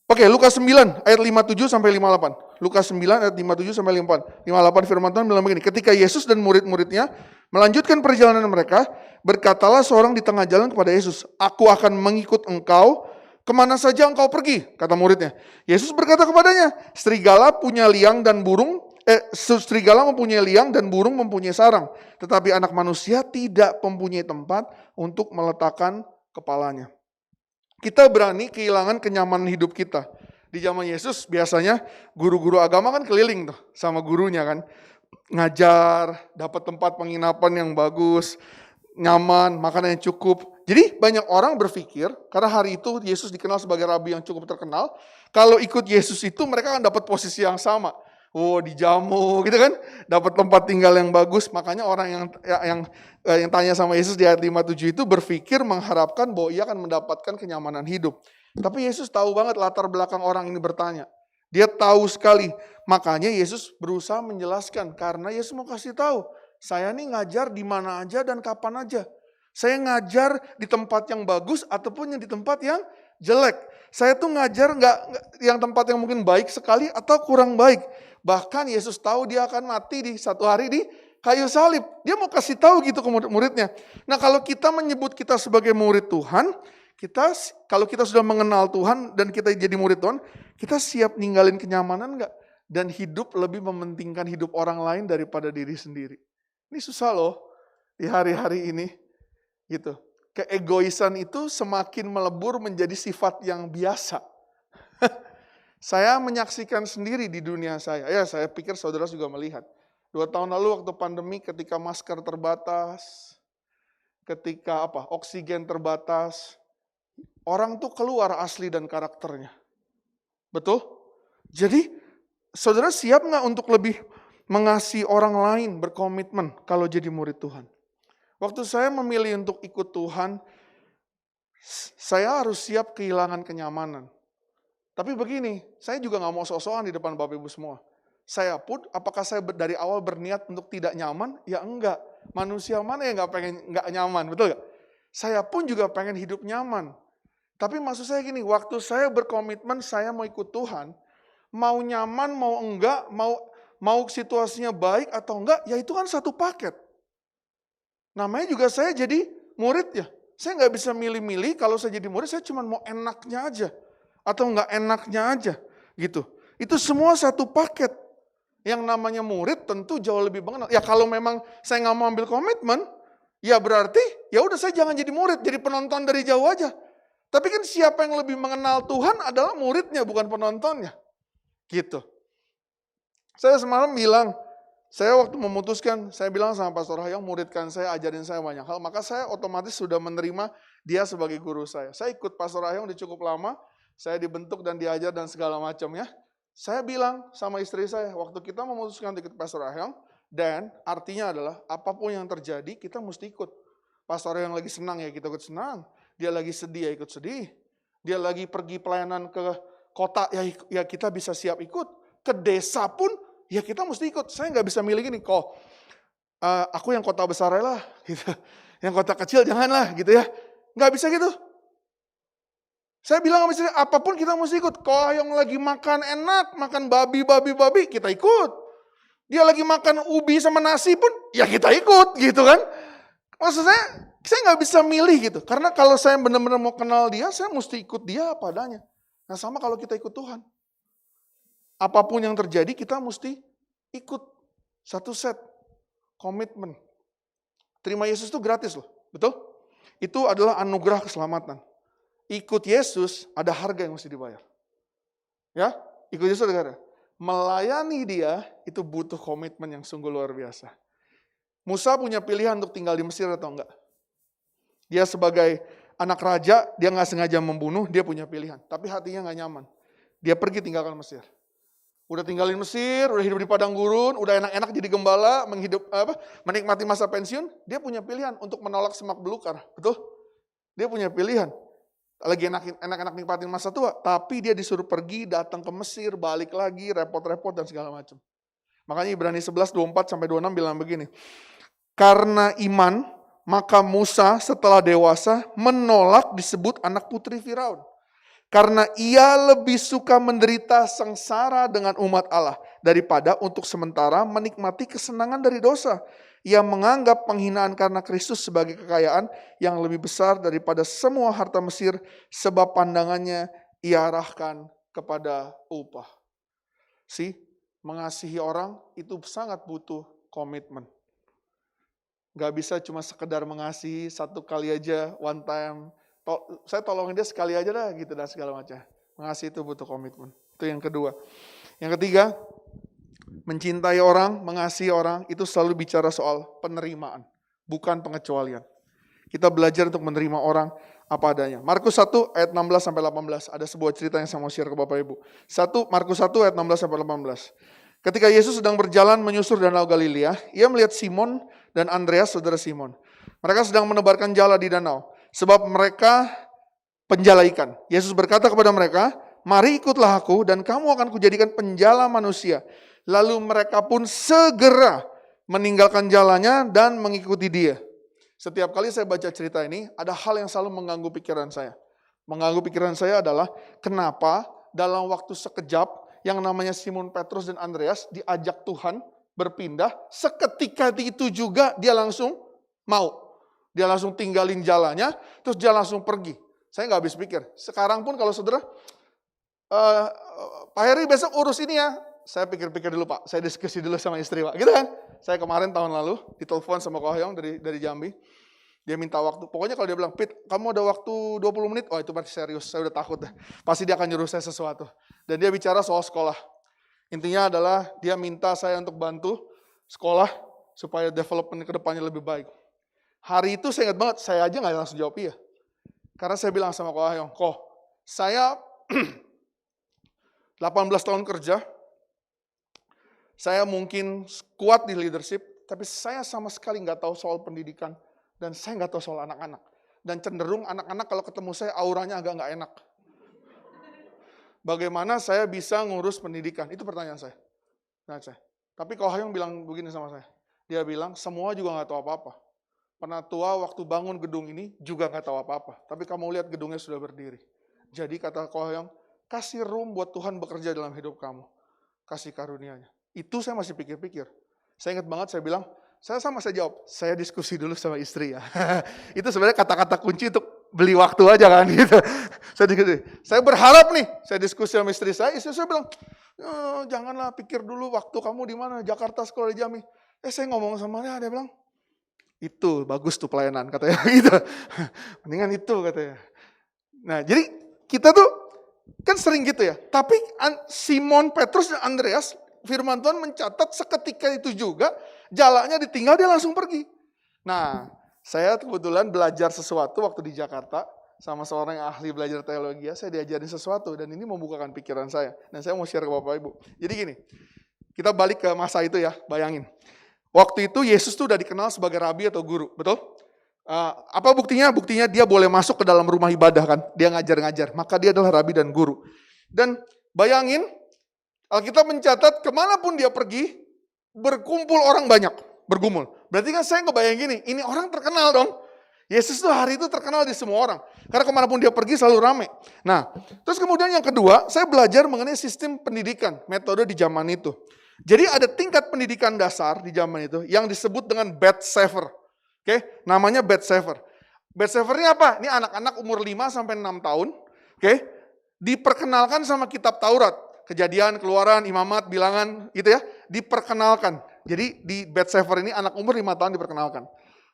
oke, Lukas 9 ayat 57 sampai 58. Lukas 9 ayat 57 sampai 58. 58 firman Tuhan bilang begini, ketika Yesus dan murid-muridnya melanjutkan perjalanan mereka, berkatalah seorang di tengah jalan kepada Yesus, "Aku akan mengikut engkau kemana saja engkau pergi," kata muridnya. Yesus berkata kepadanya, serigala mempunyai liang dan burung mempunyai sarang, tetapi anak manusia tidak mempunyai tempat untuk meletakkan kepalanya. Kita berani kehilangan kenyamanan hidup kita. Di zaman Yesus biasanya guru-guru agama kan keliling tuh sama gurunya kan. Ngajar, dapat tempat penginapan yang bagus, nyaman, makanan yang cukup. Jadi banyak orang berpikir, karena hari itu Yesus dikenal sebagai rabi yang cukup terkenal, kalau ikut Yesus itu mereka akan dapat posisi yang sama. Oh, dijamu gitu kan, dapat tempat tinggal yang bagus. Makanya orang yang tanya sama Yesus di ayat 57 itu berpikir mengharapkan bahwa ia akan mendapatkan kenyamanan hidup. Tapi Yesus tahu banget latar belakang orang ini bertanya. Dia tahu sekali. Makanya Yesus berusaha menjelaskan karena Yesus mau kasih tahu, saya nih ngajar di mana aja dan kapan aja. Saya ngajar di tempat yang bagus ataupun yang di tempat yang jelek. Saya tuh ngajar nggak yang tempat yang mungkin baik sekali atau kurang baik. Bahkan Yesus tahu dia akan mati di satu hari di kayu salib. Dia mau kasih tahu gitu ke murid-muridnya. Nah, kalau kita menyebut kita sebagai murid Tuhan, kalau kita sudah mengenal Tuhan dan kita jadi murid Tuhan, kita siap ninggalin kenyamanan nggak? Dan hidup lebih mementingkan hidup orang lain daripada diri sendiri. Ini susah loh di hari-hari ini. Gitu. Keegoisan itu semakin melebur menjadi sifat yang biasa. Saya menyaksikan sendiri di dunia saya. Ya, saya pikir saudara juga melihat. 2 tahun lalu waktu pandemi ketika masker terbatas, ketika oksigen terbatas, orang tuh keluar asli dan karakternya. Betul? Jadi, saudara siap nggak untuk lebih mengasihi orang lain, berkomitmen kalau jadi murid Tuhan? Waktu saya memilih untuk ikut Tuhan, saya harus siap kehilangan kenyamanan. Tapi begini, saya juga nggak mau sok-sokan di depan Bapak Ibu semua. Saya pun, apakah saya dari awal berniat untuk tidak nyaman? Ya enggak. Manusia mana yang nggak nyaman, betul nggak? Saya pun juga pengen hidup nyaman. Tapi maksud saya gini, waktu saya berkomitmen saya mau ikut Tuhan, mau nyaman, mau enggak, mau situasinya baik atau enggak, ya itu kan satu paket. Namanya juga saya jadi murid ya. Saya nggak bisa milih-milih, kalau saya jadi murid saya cuma mau enaknya aja. Atau enggak enaknya aja gitu. Itu semua satu paket. Yang namanya murid tentu jauh lebih mengenal. Ya kalau memang saya nggak mau ambil komitmen, ya berarti ya udah saya jangan jadi murid, jadi penonton dari jauh aja. Tapi kan siapa yang lebih mengenal Tuhan adalah muridnya, bukan penontonnya. Gitu. Saya semalam bilang, saya waktu memutuskan, saya bilang sama Pastor Hayong, muridkan saya, ajarin saya banyak hal. Maka saya otomatis sudah menerima dia sebagai guru saya. Saya ikut Pastor Hayong udah cukup lama, saya dibentuk dan diajar dan segala macam ya. Saya bilang sama istri saya, waktu kita memutuskan ikut Pastor Hayong, dan artinya adalah apapun yang terjadi kita mesti ikut. Pastor Hayong lagi senang ya kita ikut senang. Dia lagi sedih ya ikut sedih. Dia lagi pergi pelayanan ke kota ya kita bisa siap ikut. Ke desa pun ya kita mesti ikut. Saya nggak bisa milih gini, kok aku yang kota besar lah, gitu. Yang kota kecil janganlah, gitu ya. Nggak bisa gitu. Saya bilang sama istri, apapun kita mesti ikut. Kalau yang lagi makan enak, makan babi, kita ikut. Dia lagi makan ubi sama nasi pun, ya kita ikut, gitu kan. Maksud saya, Saya nggak bisa milih gitu. Karena kalau saya benar-benar mau kenal dia, saya mesti ikut dia apa adanya. Nah sama kalau kita ikut Tuhan. Apapun yang terjadi kita mesti ikut. Satu set. Komitmen. Terima Yesus itu gratis loh. Betul? Itu adalah anugerah keselamatan. Ikut Yesus ada harga yang mesti dibayar. Ya, ikut Yesus ada harga. Melayani dia itu butuh komitmen yang sungguh luar biasa. Musa punya pilihan untuk tinggal di Mesir atau enggak? Dia sebagai anak raja, dia nggak sengaja membunuh, dia punya pilihan. Tapi hatinya nggak nyaman. Dia pergi tinggalkan Mesir. Udah tinggalin Mesir, udah hidup di padang gurun, udah enak-enak jadi gembala, menikmati masa pensiun. Dia punya pilihan untuk menolak semak belukar. Betul? Dia punya pilihan. Lagi enak-enak nikmatin masa tua, tapi dia disuruh pergi, datang ke Mesir, balik lagi, repot-repot dan segala macam. Makanya Ibrani 11:24-26 bilang begini. Karena iman, maka Musa setelah dewasa menolak disebut anak putri Firaun. Karena ia lebih suka menderita sengsara dengan umat Allah daripada untuk sementara menikmati kesenangan dari dosa. Ia menganggap penghinaan karena Kristus sebagai kekayaan yang lebih besar daripada semua harta Mesir, sebab pandangannya ia arahkan kepada upah. Mengasihi orang itu sangat butuh komitmen. Gak bisa cuma sekedar mengasihi satu kali aja, one time. Saya tolongin dia sekali aja dah gitu dan segala macam. Mengasihi itu butuh komitmen. Itu yang kedua. Yang ketiga, mencintai orang, mengasihi orang itu selalu bicara soal penerimaan, bukan pengecualian. Kita belajar untuk menerima orang apa adanya. Markus 1 ayat 16-18. Ada sebuah cerita yang saya mau share ke Bapak Ibu. Markus 1 ayat 16-18. Ketika Yesus sedang berjalan menyusur danau Galilea, ia melihat Simon dan Andreas, saudara Simon. Mereka sedang menebarkan jala di danau, sebab mereka penjala ikan. Yesus berkata kepada mereka, mari ikutlah aku dan kamu akan kujadikan penjala manusia. Lalu mereka pun segera meninggalkan jalannya dan mengikuti dia. Setiap kali saya baca cerita ini, ada hal yang selalu mengganggu pikiran saya. Mengganggu pikiran saya adalah, kenapa dalam waktu sekejap, yang namanya Simon Petrus dan Andreas diajak Tuhan berpindah, seketika itu juga dia langsung mau. Dia langsung tinggalin jalannya, terus dia langsung pergi. Saya nggak habis pikir. Sekarang pun kalau saudara, Pak Heri besok urus ini ya. Saya pikir-pikir dulu Pak, saya diskusi dulu sama istri Pak. Gitu kan? Saya kemarin tahun lalu ditelepon sama Ko Hyong dari Jambi. Dia minta waktu. Pokoknya kalau dia bilang, Pit, kamu ada waktu 20 menit? Oh itu pasti serius, saya udah takut deh. Pasti dia akan nyuruh saya sesuatu. Dan dia bicara soal sekolah. Intinya adalah dia minta saya untuk bantu sekolah supaya development ke depannya lebih baik. Hari itu saya ingat banget, saya aja gak langsung jawab iya. Karena saya bilang sama Ko Hyong, saya 18 tahun kerja, saya mungkin kuat di leadership, tapi saya sama sekali gak tahu soal pendidikan. Dan saya nggak tahu soal anak-anak. Dan cenderung anak-anak kalau ketemu saya auranya agak nggak enak. Bagaimana saya bisa ngurus pendidikan? Itu pertanyaan saya. Tapi Ko Hyong bilang begini sama saya. Dia bilang semua juga nggak tahu apa-apa. Penatua waktu bangun gedung ini juga nggak tahu apa-apa. Tapi kamu lihat gedungnya sudah berdiri. Jadi kata Ko Hyong, kasih room buat Tuhan bekerja dalam hidup kamu. Kasih karunia-Nya. Itu saya masih pikir-pikir. Saya ingat banget saya bilang, saya jawab, saya diskusi dulu sama istri ya. Itu sebenarnya kata-kata kunci untuk beli waktu aja kan gitu. Saya berharap nih, saya diskusi sama istri saya bilang, janganlah pikir dulu waktu kamu di mana, Jakarta sekolah di Jambi. Saya ngomong sama dia bilang, itu bagus tuh pelayanan katanya gitu. Mendingan itu katanya. Nah jadi kita tuh kan sering gitu ya. Tapi Simon, Petrus, dan Andreas, firman Tuhan mencatat seketika itu juga jalannya ditinggal, dia langsung pergi. Nah, saya kebetulan belajar sesuatu waktu di Jakarta sama seorang yang ahli belajar teologi. Saya diajarin sesuatu dan ini membukakan pikiran saya. Dan saya mau share ke Bapak Ibu. Jadi gini, kita balik ke masa itu ya, bayangin. Waktu itu Yesus tuh udah dikenal sebagai rabi atau guru, betul? Apa buktinya? Buktinya dia boleh masuk ke dalam rumah ibadah kan. Dia ngajar-ngajar, maka dia adalah rabi dan guru. Dan bayangin, Alkitab mencatat kemanapun dia pergi, berkumpul orang banyak, bergumul. Berarti kan saya ngebayang gini, ini orang terkenal dong. Yesus tuh hari itu terkenal di semua orang. Karena kemanapun dia pergi selalu rame. Nah, terus kemudian yang kedua, saya belajar mengenai sistem pendidikan, metode di zaman itu. Jadi ada tingkat pendidikan dasar di zaman itu yang disebut dengan bed saver. Oke, namanya bed saver. Bed Saver ini apa? Ini anak-anak umur 5 sampai 6 tahun. Oke. Diperkenalkan sama kitab Taurat. Kejadian, Keluaran, Imamat, Bilangan gitu ya. Diperkenalkan. Jadi di Bed Saver ini anak umur 5 tahun diperkenalkan.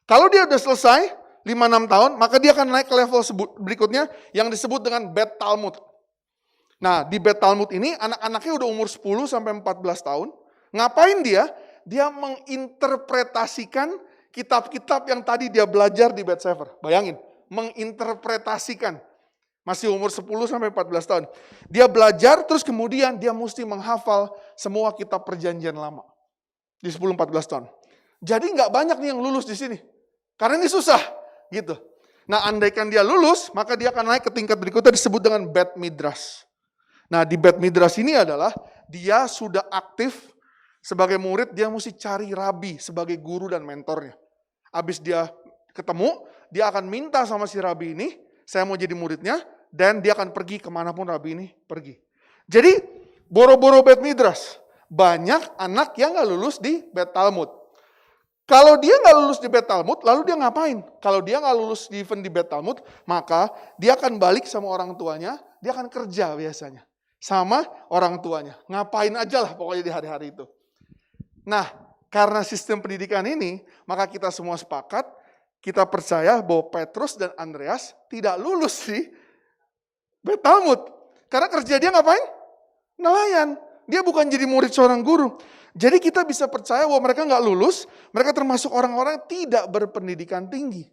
Kalau dia udah selesai 5-6 tahun, maka dia akan naik ke level berikutnya yang disebut dengan Bet Talmud. Nah, di Bet Talmud ini anak-anaknya udah umur 10 sampai 14 tahun. Ngapain dia? Dia menginterpretasikan kitab-kitab yang tadi dia belajar di Bet Saver. Bayangin, menginterpretasikan. Masih umur 10 sampai 14 tahun. Dia belajar terus kemudian dia mesti menghafal semua kitab perjanjian lama. Di 10-14 tahun. Jadi nggak banyak nih yang lulus di sini. Karena ini susah gitu. Nah, andaikan dia lulus, maka dia akan naik ke tingkat berikutnya disebut dengan Bet Midrash. Nah, di Bet Midrash ini adalah dia sudah aktif sebagai murid, dia mesti cari rabi sebagai guru dan mentornya. Habis dia ketemu, dia akan minta sama si rabi ini, saya mau jadi muridnya, dan dia akan pergi kemanapun rabi ini pergi. Jadi, boro-boro Bet Midrash, banyak anak yang gak lulus di Bet Talmud. Kalau dia gak lulus di Bet Talmud, lalu dia ngapain? Kalau dia gak lulus di Bet Talmud, maka dia akan balik sama orang tuanya, dia akan kerja biasanya. Sama orang tuanya. Ngapain aja lah pokoknya di hari-hari itu. Nah, karena sistem pendidikan ini, maka kita semua sepakat, kita percaya bahwa Petrus dan Andreas tidak lulus di Bet Talmud. Karena kerja dia ngapain? Nelayan. Dia bukan jadi murid seorang guru. Jadi kita bisa percaya bahwa mereka nggak lulus, mereka termasuk orang-orang yang tidak berpendidikan tinggi.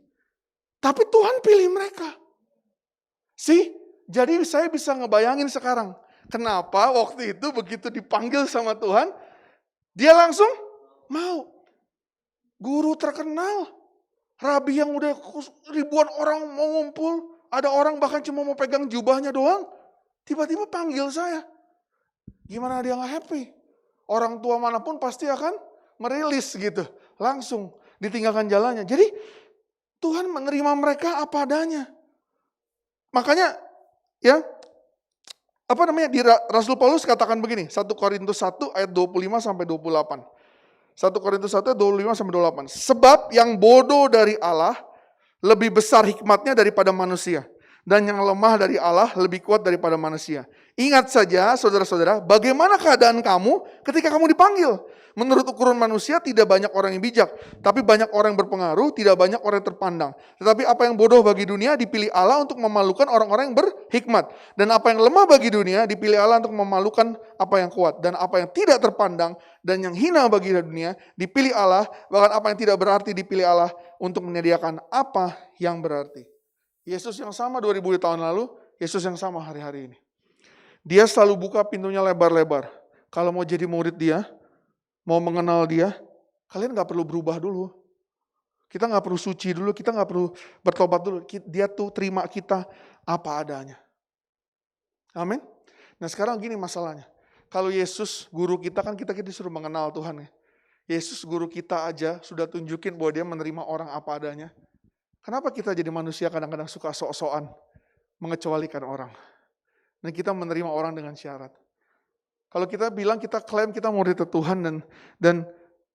Tapi Tuhan pilih mereka. Jadi saya bisa ngebayangin sekarang, kenapa waktu itu begitu dipanggil sama Tuhan, dia langsung mau. Guru terkenal, rabi yang udah ribuan orang mau ngumpul, ada orang bahkan cuma mau pegang jubahnya doang, tiba-tiba panggil saya. Gimana dia gak happy? Orang tua manapun pasti akan merilis gitu. Langsung ditinggalkan jalannya. Jadi Tuhan menerima mereka apa adanya. Makanya ya, di Rasul Paulus katakan begini, 1 Korintus 1 ayat 25 sampai 28. 1 Korintus 1 ayat 25 sampai 28. Sebab yang bodoh dari Allah lebih besar hikmatnya daripada manusia. Dan yang lemah dari Allah lebih kuat daripada manusia. Ingat saja saudara-saudara, bagaimana keadaan kamu ketika kamu dipanggil. Menurut ukuran manusia tidak banyak orang yang bijak. Tapi banyak orang yang berpengaruh, tidak banyak orang yang terpandang. Tetapi apa yang bodoh bagi dunia dipilih Allah untuk memalukan orang-orang yang berhikmat. Dan apa yang lemah bagi dunia dipilih Allah untuk memalukan apa yang kuat. Dan apa yang tidak terpandang dan yang hina bagi dunia dipilih Allah. Bahkan apa yang tidak berarti dipilih Allah untuk menyediakan apa yang berarti. Yesus yang sama 2000 tahun lalu, Yesus yang sama hari-hari ini. Dia selalu buka pintunya lebar-lebar. Kalau mau jadi murid dia, mau mengenal dia, kalian gak perlu berubah dulu. Kita gak perlu suci dulu, kita gak perlu bertobat dulu. Dia tuh terima kita apa adanya. Amin. Nah sekarang gini masalahnya. Kalau Yesus guru kita kan kita disuruh mengenal Tuhan ya. Yesus guru kita aja sudah tunjukin bahwa dia menerima orang apa adanya. Kenapa kita jadi manusia kadang-kadang suka sok-sokan mengecualikan orang? Dan kita menerima orang dengan syarat. Kalau kita bilang, kita klaim kita murid Tuhan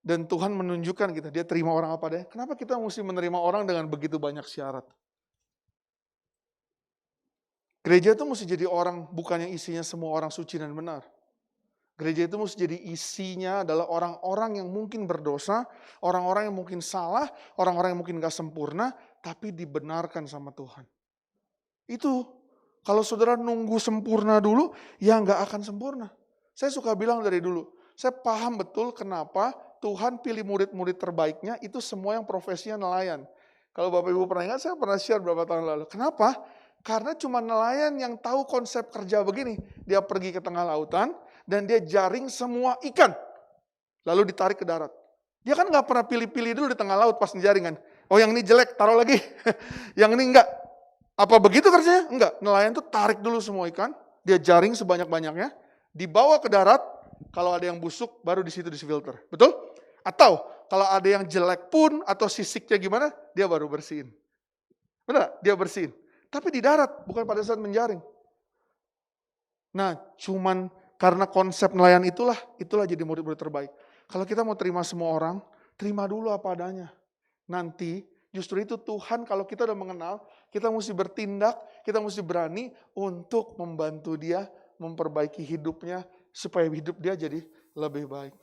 dan Tuhan menunjukkan kita, dia terima orang apa adanya. Kenapa kita mesti menerima orang dengan begitu banyak syarat? Gereja itu mesti jadi orang, bukan yang isinya semua orang suci dan benar. Gereja itu mesti jadi isinya adalah orang-orang yang mungkin berdosa, orang-orang yang mungkin salah, orang-orang yang mungkin gak sempurna, tapi dibenarkan sama Tuhan. Itu, kalau saudara nunggu sempurna dulu, ya gak akan sempurna. Saya suka bilang dari dulu, saya paham betul kenapa Tuhan pilih murid-murid terbaiknya, itu semua yang profesinya nelayan. Kalau Bapak Ibu pernah ingat, saya pernah share beberapa tahun lalu. Kenapa? Karena cuma nelayan yang tahu konsep kerja begini. Dia pergi ke tengah lautan, dan dia jaring semua ikan. Lalu ditarik ke darat. Dia kan gak pernah pilih-pilih dulu di tengah laut pas ngejaring kan. Oh yang ini jelek, taruh lagi. Yang ini enggak. Apa begitu kerjanya? Enggak. Nelayan tuh tarik dulu semua ikan. Dia jaring sebanyak-banyaknya. Dibawa ke darat. Kalau ada yang busuk, baru di situ disfilter. Betul? Atau kalau ada yang jelek pun, atau sisiknya gimana, dia baru bersihin. Benar? Dia bersihin. Tapi di darat, bukan pada saat menjaring. Nah, cuman karena konsep nelayan itulah jadi murid-murid terbaik. Kalau kita mau terima semua orang, terima dulu apa adanya. Nanti Justru itu Tuhan kalau kita udah mengenal, kita mesti bertindak, kita mesti berani untuk membantu dia, memperbaiki hidupnya, supaya hidup dia jadi lebih baik.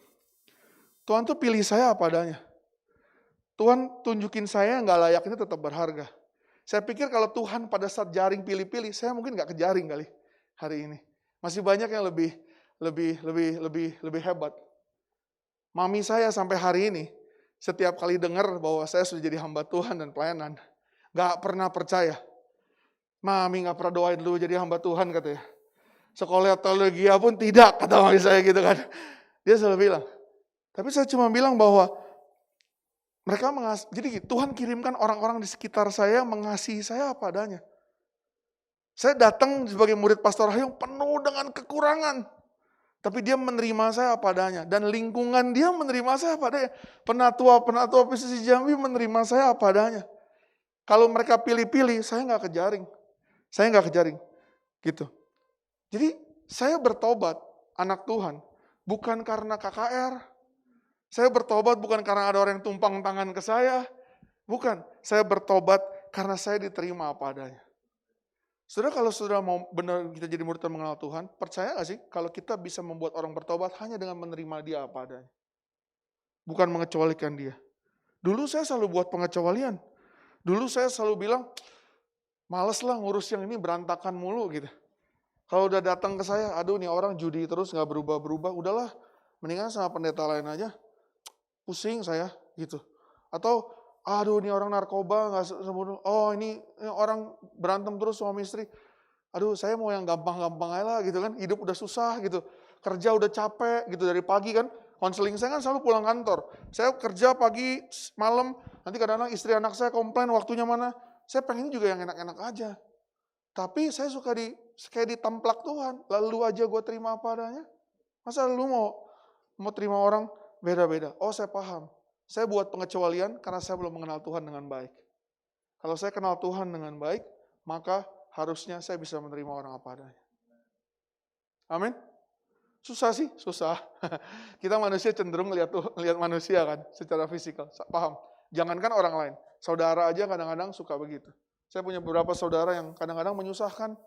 Tuhan tuh pilih saya apa adanya. Tuhan tunjukin saya nggak layak itu tetap berharga. Saya pikir kalau Tuhan pada saat jaring pilih-pilih, saya mungkin nggak kejaring kali hari ini. Masih banyak yang lebih hebat. Mami saya sampai hari ini, setiap kali dengar bahwa saya sudah jadi hamba Tuhan dan pelayanan, nggak pernah percaya. Mami nggak pernah doain dulu jadi hamba Tuhan katanya. Sekolah teologi pun tidak, kata mami saya gitu kan. Dia selalu bilang. Tapi saya cuma bilang bahwa mereka jadi Tuhan kirimkan orang-orang di sekitar saya mengasihi saya apa adanya. Saya datang sebagai murid Pastor Hayung penuh dengan kekurangan. Tapi dia menerima saya apa adanya. Dan lingkungan dia menerima saya apa adanya. Penatua PCC Jambi menerima saya apa adanya. Kalau mereka pilih-pilih, saya nggak kejaring. Gitu. Jadi saya bertobat anak Tuhan. Bukan karena KKR. Saya bertobat bukan karena ada orang yang tumpang tangan ke saya. Bukan. Saya bertobat karena saya diterima apa adanya. Saudara, kalau saudara mau benar kita jadi murid dan mengenal Tuhan, percaya gak sih kalau kita bisa membuat orang bertobat hanya dengan menerima dia apa adanya? Bukan mengecualikan dia. Dulu saya selalu buat pengecualian. Dulu saya selalu bilang, males lah ngurus yang ini berantakan mulu gitu. Kalau udah datang ke saya, aduh nih orang judi terus gak berubah-berubah, udahlah mendingan sama pendeta lain aja. Pusing saya gitu. Atau aduh ini orang narkoba nggak sembunyi. Oh ini orang berantem terus suami istri. Aduh saya mau yang gampang-gampang aja lah gitu kan. Hidup udah susah gitu. Kerja udah capek gitu dari pagi kan. Konseling saya kan selalu pulang kantor. Saya kerja pagi, malam. Nanti kadang-kadang istri anak saya komplain waktunya mana. Saya pengen juga yang enak-enak aja. Tapi saya suka kayak ditemplak Tuhan. Lalu aja gue terima apa adanya. Masa lu mau terima orang beda-beda? Oh saya paham. Saya buat pengecualian karena saya belum mengenal Tuhan dengan baik. Kalau saya kenal Tuhan dengan baik, maka harusnya saya bisa menerima orang apa adanya. Amin? Susah sih, susah. Kita manusia cenderung lihat manusia kan, secara fisikal. Paham? Jangankan orang lain. Saudara aja kadang-kadang suka begitu. Saya punya beberapa saudara yang kadang-kadang menyusahkan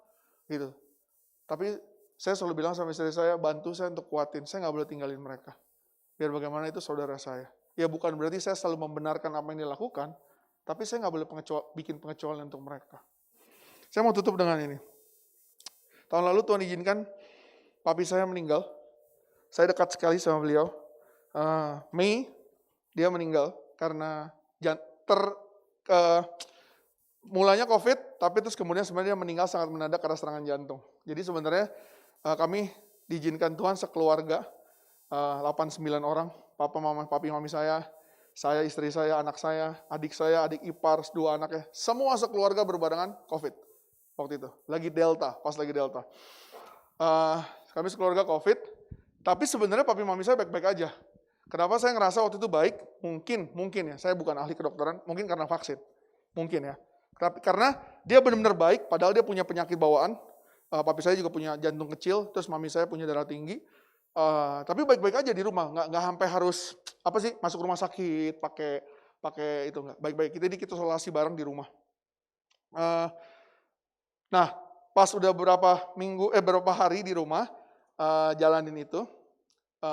gitu. Tapi saya selalu bilang sama istri saya, bantu saya untuk kuatin. Saya nggak boleh tinggalin mereka. Biar bagaimana itu saudara saya. Ya bukan berarti saya selalu membenarkan apa yang dilakukan, tapi saya nggak boleh bikin pengecualian untuk mereka. Saya mau tutup dengan ini. Tahun lalu Tuhan izinkan papi saya meninggal. Saya dekat sekali sama beliau. Mei, dia meninggal karena mulanya COVID, tapi terus kemudian sebenarnya dia meninggal sangat mendadak karena serangan jantung. Jadi sebenarnya kami diizinkan Tuhan sekeluarga, 8-9 orang. Papi mami saya, istri saya, adik saya, adik ipar, 2 anaknya. Semua sekeluarga berbarengan COVID waktu itu. Pas lagi Delta. Kami sekeluarga COVID, tapi sebenarnya papi mami saya baik-baik aja. Kenapa saya ngerasa waktu itu baik? Mungkin ya, saya bukan ahli kedokteran, mungkin karena vaksin. Mungkin ya. Karena dia benar-benar baik, padahal dia punya penyakit bawaan. Papi saya juga punya jantung kecil, terus mami saya punya darah tinggi. Tapi baik-baik aja di rumah, nggak sampai harus masuk rumah sakit pakai itu nggak. Baik-baik kita isolasi bareng di rumah. Nah pas udah berapa hari di rumah jalanin itu,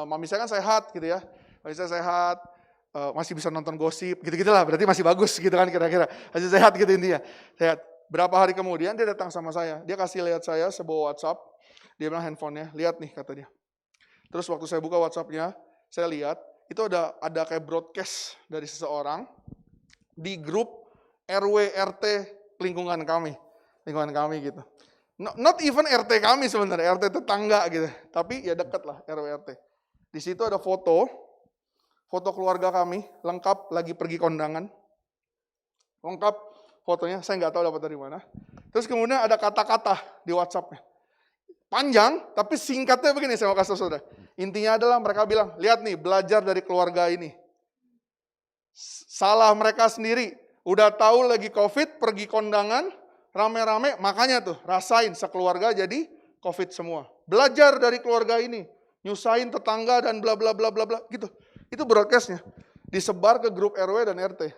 mami saya kan sehat gitu ya, mami saya sehat, masih bisa nonton gosip gitu-gitulah, berarti masih bagus gitu kan kira-kira, masih sehat gitu intinya, sehat. Berapa hari kemudian dia datang sama saya, dia kasih lihat saya sebuah WhatsApp, dia bilang handphonenya, lihat nih kata dia. Terus waktu saya buka WhatsApp-nya, saya lihat itu ada kayak broadcast dari seseorang di grup RW RT lingkungan kami gitu. Not even RT kami sebenarnya, RT tetangga gitu. Tapi ya dekat lah RW RT. Di situ ada foto keluarga kami lengkap lagi pergi kondangan. Lengkap fotonya, saya nggak tahu dapat dari mana. Terus kemudian ada kata-kata di WhatsApp-nya. Panjang, tapi singkatnya begini, saya mau kasih saudara. Intinya adalah mereka bilang, lihat nih, belajar dari keluarga ini. Salah mereka sendiri. Udah tahu lagi COVID, pergi kondangan, rame-rame, makanya tuh, rasain sekeluarga jadi COVID semua. Belajar dari keluarga ini. Nyusahin tetangga dan bla bla bla bla bla gitu. Itu broadcastnya. Disebar ke grup RW dan RT.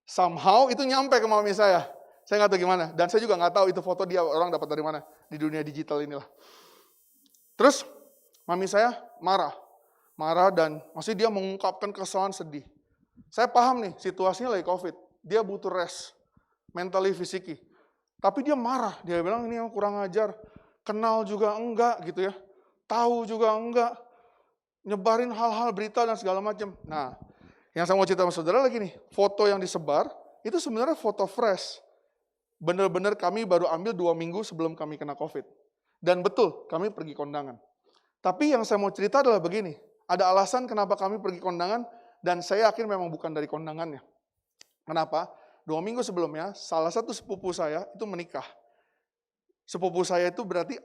Somehow itu nyampe ke mami saya. Saya nggak tahu gimana. Dan saya juga nggak tahu itu foto dia orang dapat dari mana. Di dunia digital inilah. Terus mami saya marah. Marah dan maksudnya dia mengungkapkan kesalahan sedih. Saya paham nih situasinya lagi COVID. Dia butuh rest. Mentally, physically. Tapi dia marah. Dia bilang ini yang kurang ajar. Kenal juga enggak gitu ya. Tahu juga enggak. Nyebarin hal-hal berita dan segala macam. Nah, yang saya mau cerita sama saudara lagi nih. Foto yang disebar itu sebenarnya foto fresh. Benar-benar kami baru ambil 2 minggu sebelum kami kena COVID. Dan betul, kami pergi kondangan. Tapi yang saya mau cerita adalah begini. Ada alasan kenapa kami pergi kondangan dan saya yakin memang bukan dari kondangannya. Kenapa? 2 minggu sebelumnya, salah satu sepupu saya itu menikah. Sepupu saya itu berarti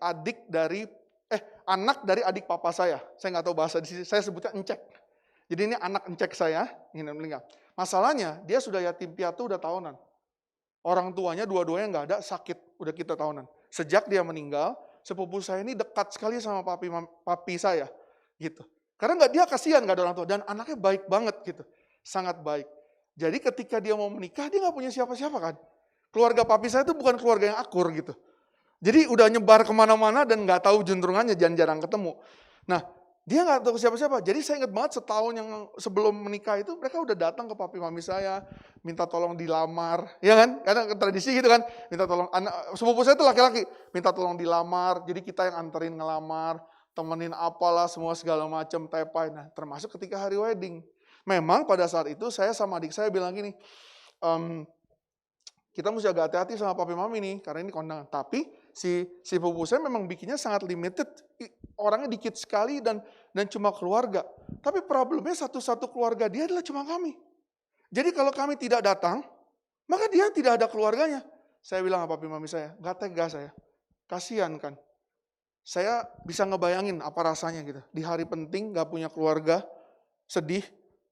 anak dari adik papa saya. Saya nggak tahu bahasa di sini, saya sebutnya encek. Jadi ini anak encek saya, ini meninggal. Masalahnya, dia sudah yatim piatu udah tahunan. Orang tuanya dua-duanya nggak ada, sakit, udah kita tahunan. Sejak dia meninggal, sepupu saya ini dekat sekali sama papi saya. Gitu. Karena dia kasihan nggak ada orang tua, dan anaknya baik banget gitu. Sangat baik. Jadi ketika dia mau menikah, dia nggak punya siapa-siapa kan. Keluarga papi saya itu bukan keluarga yang akur gitu. Jadi udah nyebar kemana-mana dan nggak tahu juntrungannya, jarang ketemu. Nah, dia nggak tahu siapa-siapa. Jadi saya ingat banget setahun yang sebelum menikah itu, mereka udah datang ke papi mami saya, minta tolong dilamar. Ya kan? Karena tradisi gitu kan, minta tolong, sepupu saya itu laki-laki, minta tolong dilamar. Jadi kita yang anterin ngelamar, temenin apalah, semua segala macam, tepai. Nah, termasuk ketika hari wedding. Memang pada saat itu saya sama adik saya bilang gini, kita mesti agak hati-hati sama papi mami nih, karena ini kondangan. Tapi si pupu saya memang bikinnya sangat limited, orangnya dikit sekali dan cuma keluarga. Tapi problemnya satu-satu keluarga dia adalah cuma kami. Jadi kalau kami tidak datang, maka dia tidak ada keluarganya. Saya bilang sama papi mami saya, gak tega saya, kasihan kan. Saya bisa ngebayangin apa rasanya gitu. Di hari penting gak punya keluarga, sedih.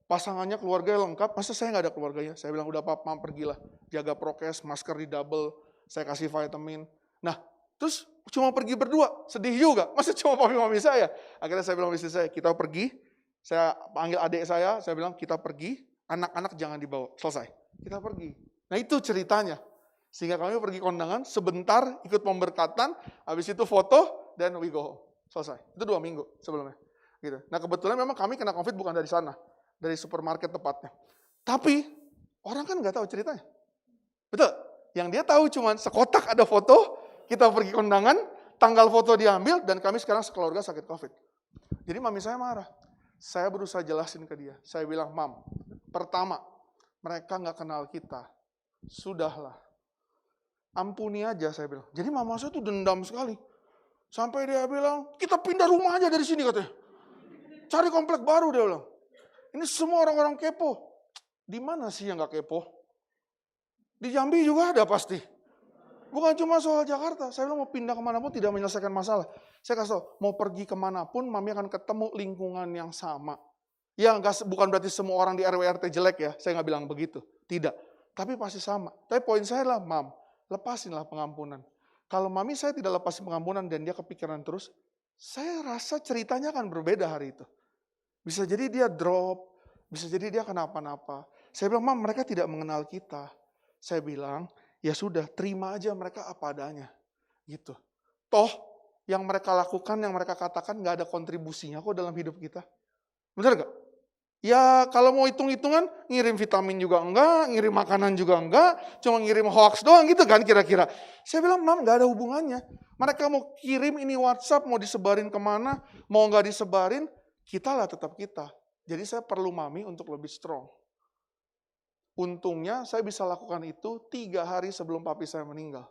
Pasangannya keluarga lengkap, masa saya nggak ada keluarganya? Saya bilang, udah papa, pergilah. Jaga prokes, masker di double, saya kasih vitamin. Nah, terus cuma pergi berdua, sedih juga. Masa cuma papi mami saya? Akhirnya saya bilang istri saya, kita pergi. Saya panggil adik saya bilang, kita pergi, anak-anak jangan dibawa. Selesai, kita pergi. Nah itu ceritanya. Sehingga kami pergi kondangan, sebentar ikut pemberkatan, habis itu foto, dan we go home. Selesai. Itu 2 minggu sebelumnya. Gitu. Nah kebetulan memang kami kena COVID bukan dari sana. Dari supermarket tepatnya. Tapi orang kan nggak tahu ceritanya. Betul? Yang dia tahu cuma sekotak ada foto, kita pergi kondangan, tanggal foto diambil, dan kami sekarang sekeluarga sakit COVID. Jadi mami saya marah. Saya berusaha jelasin ke dia. Saya bilang, Mam, pertama, mereka nggak kenal kita. Sudahlah. Ampuni aja, saya bilang. Jadi mama saya tuh dendam sekali. Sampai dia bilang, kita pindah rumah aja dari sini katanya. Cari komplek baru, dia bilang. Ini semua orang-orang kepo. Di mana sih yang gak kepo? Di Jambi juga ada pasti. Bukan cuma soal Jakarta. Saya bilang mau pindah kemanapun tidak menyelesaikan masalah. Saya kasih tahu, mau pergi kemanapun, mami akan ketemu lingkungan yang sama. Ya bukan berarti semua orang di RW RT jelek ya. Saya gak bilang begitu. Tidak. Tapi pasti sama. Tapi poin saya adalah, Mam, lepasinlah pengampunan. Kalau mami saya tidak lepasin pengampunan dan dia kepikiran terus, saya rasa ceritanya akan berbeda hari itu. Bisa jadi dia drop, bisa jadi dia kenapa-napa. Saya bilang, Mam, mereka tidak mengenal kita. Saya bilang, ya sudah, terima aja mereka apa adanya. Gitu. Toh, yang mereka lakukan, yang mereka katakan gak ada kontribusinya kok dalam hidup kita. Benar gak? Ya kalau mau hitung-hitungan, ngirim vitamin juga enggak, ngirim makanan juga enggak, cuma ngirim hoax doang gitu kan kira-kira. Saya bilang, Mam, gak ada hubungannya. Mereka mau kirim ini WhatsApp, mau disebarin kemana, mau gak disebarin, kita lah tetap kita. Jadi saya perlu mami untuk lebih strong. Untungnya saya bisa lakukan itu 3 hari sebelum papi saya meninggal.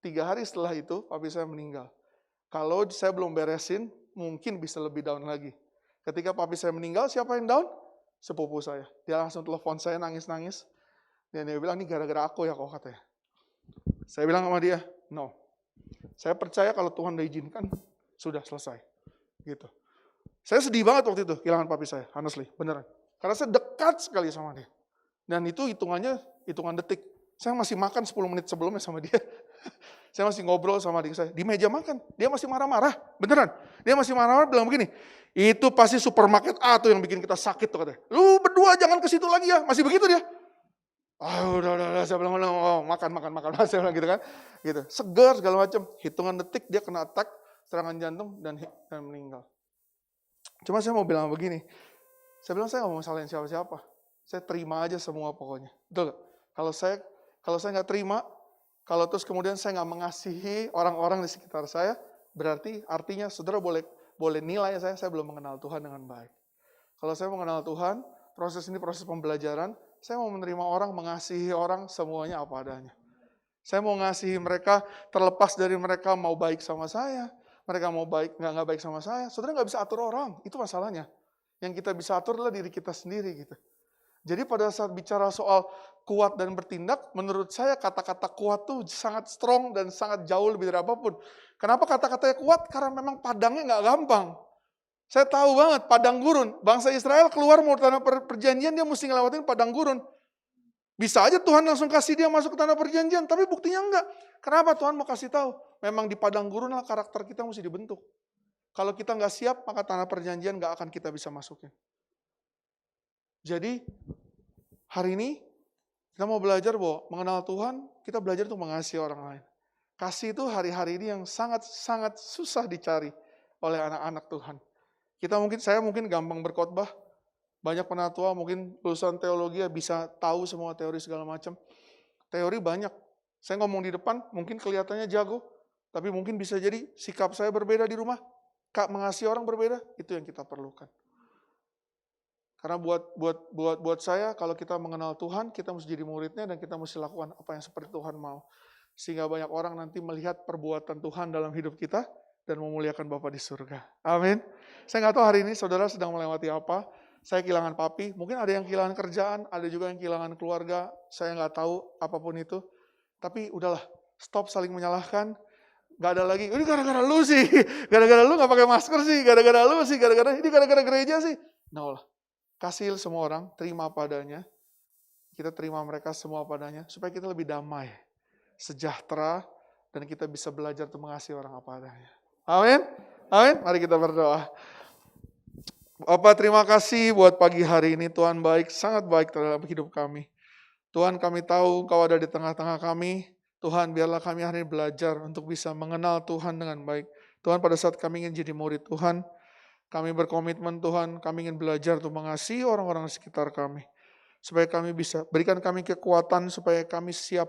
3 hari setelah itu papi saya meninggal. Kalau saya belum beresin, mungkin bisa lebih down lagi. Ketika papi saya meninggal, siapa yang down? Sepupu saya. Dia langsung telepon saya nangis-nangis. Dan dia bilang, ini gara-gara aku ya kok katanya. Saya bilang sama dia, no. Saya percaya kalau Tuhan udah izinkan, sudah selesai. Gitu. Saya sedih banget waktu itu kehilangan papi saya, honestly, beneran. Karena saya dekat sekali sama dia. Dan itu hitungannya, hitungan detik. Saya masih makan 10 menit sebelumnya sama dia. Saya masih ngobrol sama adik saya. Di meja makan, dia masih marah-marah, beneran. Dia masih marah-marah bilang begini, itu pasti supermarket A tuh yang bikin kita sakit tuh katanya. Lu berdua jangan ke situ lagi ya, masih begitu dia. Udah, saya bilang, oh, makan. Saya bilang gitu kan. Gitu. Segar segala macam. Hitungan detik dia kena attack, serangan jantung dan meninggal. Cuma saya mau bilang begini. Saya bilang saya nggak mau salahin siapa-siapa. Saya terima aja semua pokoknya. Betul gak? Kalau saya nggak terima, kalau terus kemudian saya nggak mengasihi orang-orang di sekitar saya, berarti artinya saudara boleh nilai saya belum mengenal Tuhan dengan baik. Kalau saya mengenal Tuhan, proses ini proses pembelajaran, saya mau menerima orang, mengasihi orang semuanya apa adanya. Saya mau ngasihi mereka terlepas dari mereka mau baik sama saya, mereka mau nggak baik sama saya. Saudara nggak bisa atur orang, itu masalahnya. Yang kita bisa atur adalah diri kita sendiri gitu. Jadi pada saat bicara soal kuat dan bertindak, menurut saya kata-kata kuat tuh sangat strong dan sangat jauh lebih dari apapun. Kenapa kata-katanya kuat? Karena memang padangnya nggak gampang. Saya tahu banget padang gurun. Bangsa Israel keluar mau tanah perjanjian, dia mesti ngelewatin padang gurun. Bisa aja Tuhan langsung kasih dia masuk ke tanah perjanjian, tapi buktinya enggak. Kenapa Tuhan mau kasih tahu? Memang di padang gurun lah karakter kita mesti dibentuk. Kalau kita nggak siap, maka tanah perjanjian nggak akan kita bisa masukin. Jadi hari ini kita mau belajar bahwa mengenal Tuhan, kita belajar untuk mengasihi orang lain. Kasih itu hari-hari ini yang sangat-sangat susah dicari oleh anak-anak Tuhan. Saya mungkin gampang berkhotbah, banyak penatua mungkin lulusan teologi bisa tahu semua teori segala macam. Teori banyak. Saya ngomong di depan, mungkin kelihatannya jago, tapi mungkin bisa jadi sikap saya berbeda di rumah. Mengasihi orang berbeda, itu yang kita perlukan. Karena buat saya, kalau kita mengenal Tuhan, kita mesti jadi muridnya dan kita mesti lakukan apa yang seperti Tuhan mau. Sehingga banyak orang nanti melihat perbuatan Tuhan dalam hidup kita dan memuliakan Bapa di surga. Amin. Saya nggak tahu hari ini saudara sedang melewati apa. Saya kehilangan papi, mungkin ada yang kehilangan kerjaan, ada juga yang kehilangan keluarga. Saya nggak tahu apapun itu. Tapi udahlah, stop saling menyalahkan. Gak ada lagi, ini gara-gara lu sih. Gara-gara lu nggak pakai masker sih. Gara-gara lu sih. Ini gara-gara gereja sih. Nah lah. Kasih semua orang, terima padanya. Kita terima mereka semua padanya, supaya kita lebih damai, sejahtera, dan kita bisa belajar untuk mengasihi orang apa adanya. Amin? Amin? Mari kita berdoa. Bapak, terima kasih buat pagi hari ini. Tuhan baik, sangat baik terhadap hidup kami. Tuhan, kami tahu Engkau ada di tengah-tengah kami. Tuhan, biarlah kami hari ini belajar untuk bisa mengenal Tuhan dengan baik. Tuhan, pada saat kami ingin jadi murid Tuhan, kami berkomitmen Tuhan, kami ingin belajar untuk mengasihi orang-orang di sekitar kami. Supaya kami bisa, berikan kami kekuatan supaya kami siap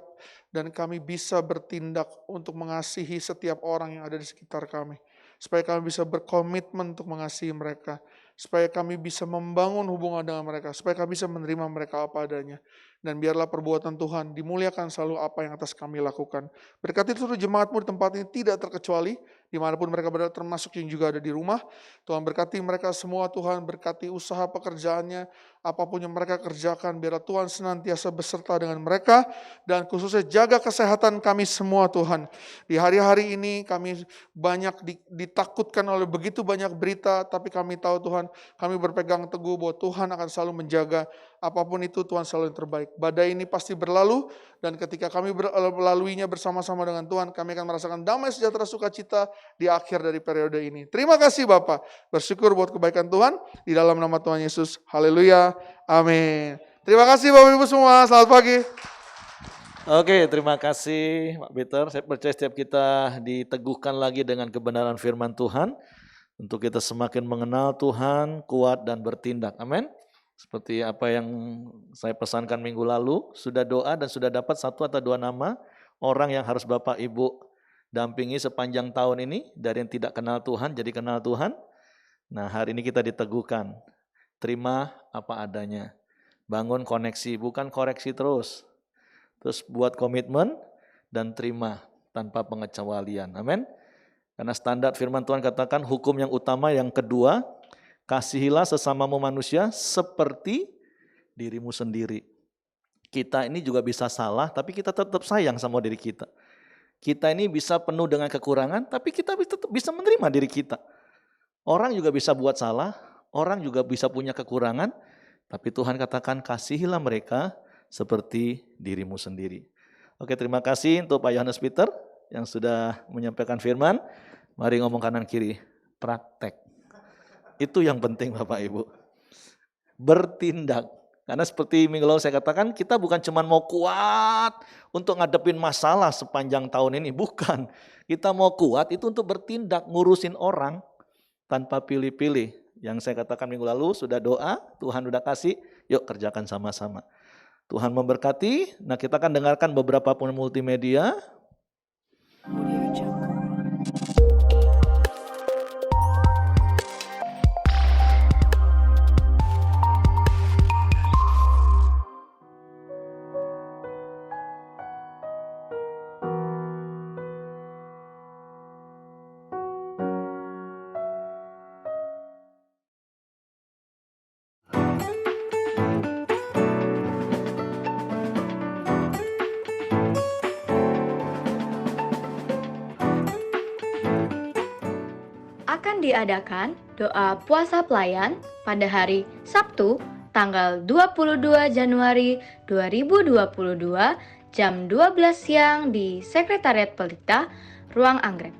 dan kami bisa bertindak untuk mengasihi setiap orang yang ada di sekitar kami. Supaya kami bisa berkomitmen untuk mengasihi mereka. Supaya kami bisa membangun hubungan dengan mereka. Supaya kami bisa menerima mereka apa adanya. Dan biarlah perbuatan Tuhan dimuliakan selalu apa yang atas kami lakukan. Berkati seluruh jemaatmu di tempat ini tidak terkecuali. Dimanapun mereka berada, termasuk yang juga ada di rumah. Tuhan berkati mereka semua, Tuhan berkati usaha pekerjaannya, apapun yang mereka kerjakan, biarlah Tuhan senantiasa beserta dengan mereka, dan khususnya jaga kesehatan kami semua Tuhan. Di hari-hari ini kami banyak ditakutkan oleh begitu banyak berita, tapi kami tahu Tuhan, kami berpegang teguh bahwa Tuhan akan selalu menjaga, apapun itu Tuhan selalu yang terbaik. Badai ini pasti berlalu, dan ketika kami melaluinya bersama-sama dengan Tuhan, kami akan merasakan damai, sejahtera, sukacita di akhir dari periode ini. Terima kasih Bapak. Bersyukur buat kebaikan Tuhan. Di dalam nama Tuhan Yesus. Haleluya. Amin. Terima kasih Bapak Ibu semua. Selamat pagi. Oke, terima kasih Pak Peter. Saya percaya setiap kita diteguhkan lagi dengan kebenaran firman Tuhan. Untuk kita semakin mengenal Tuhan, kuat dan bertindak. Amin. Seperti apa yang saya pesankan minggu lalu. Sudah doa dan sudah dapat 1 atau 2 nama orang yang harus Bapak Ibu dampingi sepanjang tahun ini, dari yang tidak kenal Tuhan jadi kenal Tuhan. Nah, hari ini kita diteguhkan. Terima apa adanya. Bangun koneksi, bukan koreksi terus. Terus buat komitmen dan terima tanpa pengecualian. Amin. Karena standar firman Tuhan katakan hukum yang utama yang kedua, kasihilah sesamamu manusia seperti dirimu sendiri. Kita ini juga bisa salah, tapi kita tetap sayang sama diri kita. Kita ini bisa penuh dengan kekurangan, tapi kita tetap bisa menerima diri kita. Orang juga bisa buat salah, orang juga bisa punya kekurangan, tapi Tuhan katakan kasihilah mereka seperti dirimu sendiri. Oke, terima kasih untuk Pak Yohanes Peter yang sudah menyampaikan firman. Mari ngomong kanan kiri, praktek. Itu yang penting Bapak Ibu. Bertindak. Karena seperti minggu lalu saya katakan, kita bukan cuma mau kuat untuk ngadepin masalah sepanjang tahun ini. Bukan. Kita mau kuat itu untuk bertindak, ngurusin orang tanpa pilih-pilih. Yang saya katakan minggu lalu sudah doa, Tuhan udah kasih, yuk kerjakan sama-sama. Tuhan memberkati. Nah, kita akan dengarkan beberapa multimedia. Akan diadakan doa puasa pelayan pada hari Sabtu tanggal 22 Januari 2022 jam 12 siang di Sekretariat Pelita, Ruang Anggrek.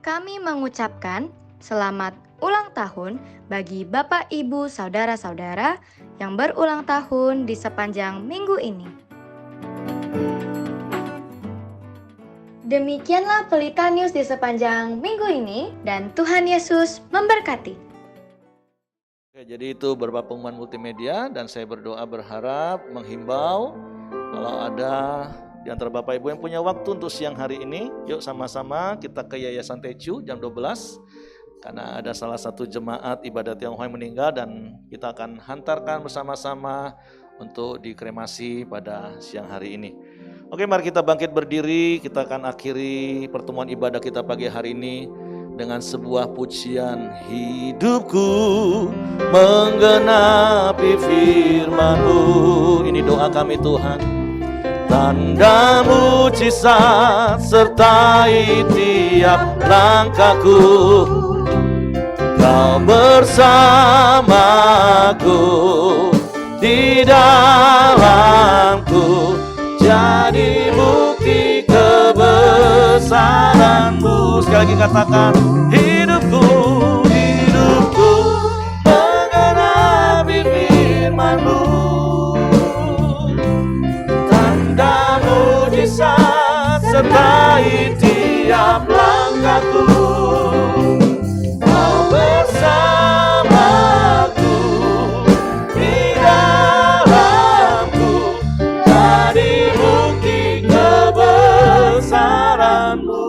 Kami mengucapkan selamat ulang tahun bagi Bapak, Ibu, Saudara-saudara yang berulang tahun di sepanjang minggu ini. Demikianlah Pelita News di sepanjang minggu ini dan Tuhan Yesus memberkati. Oke, jadi itu beberapa pengumuman multimedia dan saya berdoa berharap menghimbau kalau ada di antara Bapak Ibu yang punya waktu untuk siang hari ini, yuk sama-sama kita ke Yayasan Tecu jam 12 karena ada salah satu jemaat ibadat Tionghoa yang meninggal dan kita akan hantarkan bersama-sama untuk dikremasi pada siang hari ini. Oke, mari kita bangkit berdiri, kita akan akhiri pertemuan ibadah kita pagi hari ini dengan sebuah pujian. Hidupku menggenapi firman-Mu. Ini doa kami Tuhan. Tanda mujizat sertai tiap langkahku. Kau bersamaku di dalamku. Jadi bukti kebesaran-Mu. Sekali lagi katakan, hidupku menggenapi firman-Mu. Tanda mujizat sertai tiap langkahku. Kau bersamaku di dalamku. Jadi kebesaran-Mu.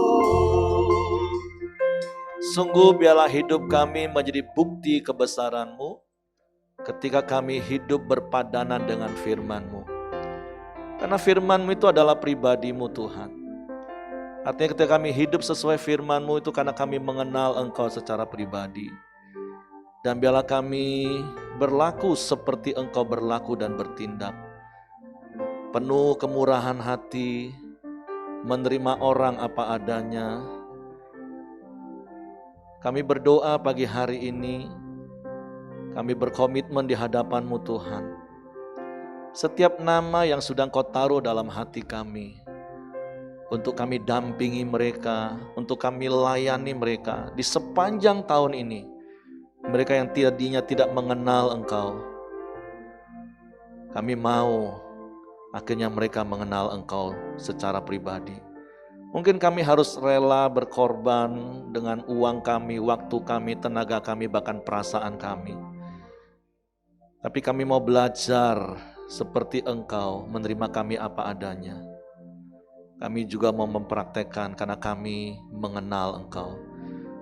Sungguh biarlah hidup kami menjadi bukti kebesaran-Mu ketika kami hidup berpadanan dengan firman-Mu. Karena firman-Mu itu adalah pribadi-Mu Tuhan. Artinya ketika kami hidup sesuai firman-Mu itu karena kami mengenal Engkau secara pribadi. Dan biarlah kami berlaku seperti Engkau berlaku dan bertindak. Penuh kemurahan hati, menerima orang apa adanya. Kami berdoa pagi hari ini, kami berkomitmen di hadapan-Mu Tuhan. Setiap nama yang sudah Engkau taruh dalam hati kami, untuk kami dampingi mereka, untuk kami layani mereka di sepanjang tahun ini. Mereka yang tadinya tidak mengenal Engkau, kami mau akhirnya mereka mengenal Engkau secara pribadi. Mungkin kami harus rela berkorban dengan uang kami, waktu kami, tenaga kami, bahkan perasaan kami. Tapi kami mau belajar seperti Engkau, menerima kami apa adanya. Kami juga mau mempraktekkan karena kami mengenal Engkau.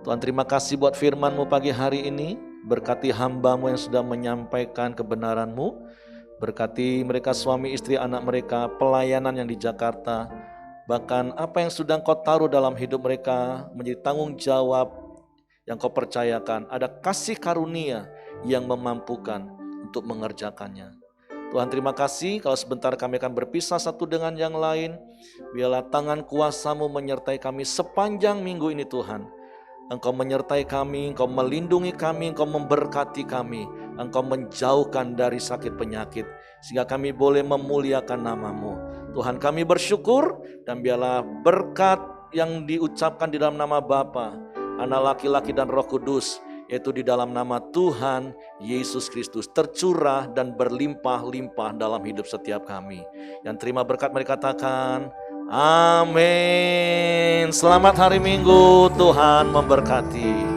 Tuhan, terima kasih buat firman-Mu pagi hari ini. Berkati hamba-Mu yang sudah menyampaikan kebenaran-Mu. Berkati mereka suami, istri, anak mereka, pelayanan yang di Jakarta. Bahkan apa yang sudah Engkau taruh dalam hidup mereka menjadi tanggung jawab yang Kau percayakan. Ada kasih karunia yang memampukan untuk mengerjakannya. Tuhan, terima kasih kalau sebentar kami akan berpisah satu dengan yang lain. Biarlah tangan kuasa-Mu menyertai kami sepanjang minggu ini Tuhan. Engkau menyertai kami, Engkau melindungi kami, Engkau memberkati kami. Engkau menjauhkan dari sakit penyakit. Sehingga kami boleh memuliakan nama-Mu. Tuhan, kami bersyukur dan biarlah berkat yang diucapkan di dalam nama Bapa, Anak, Laki-laki dan Roh Kudus yaitu di dalam nama Tuhan Yesus Kristus tercurah dan berlimpah-limpah dalam hidup setiap kami. Yang terima berkat mari katakan amin. Selamat hari Minggu, Tuhan memberkati.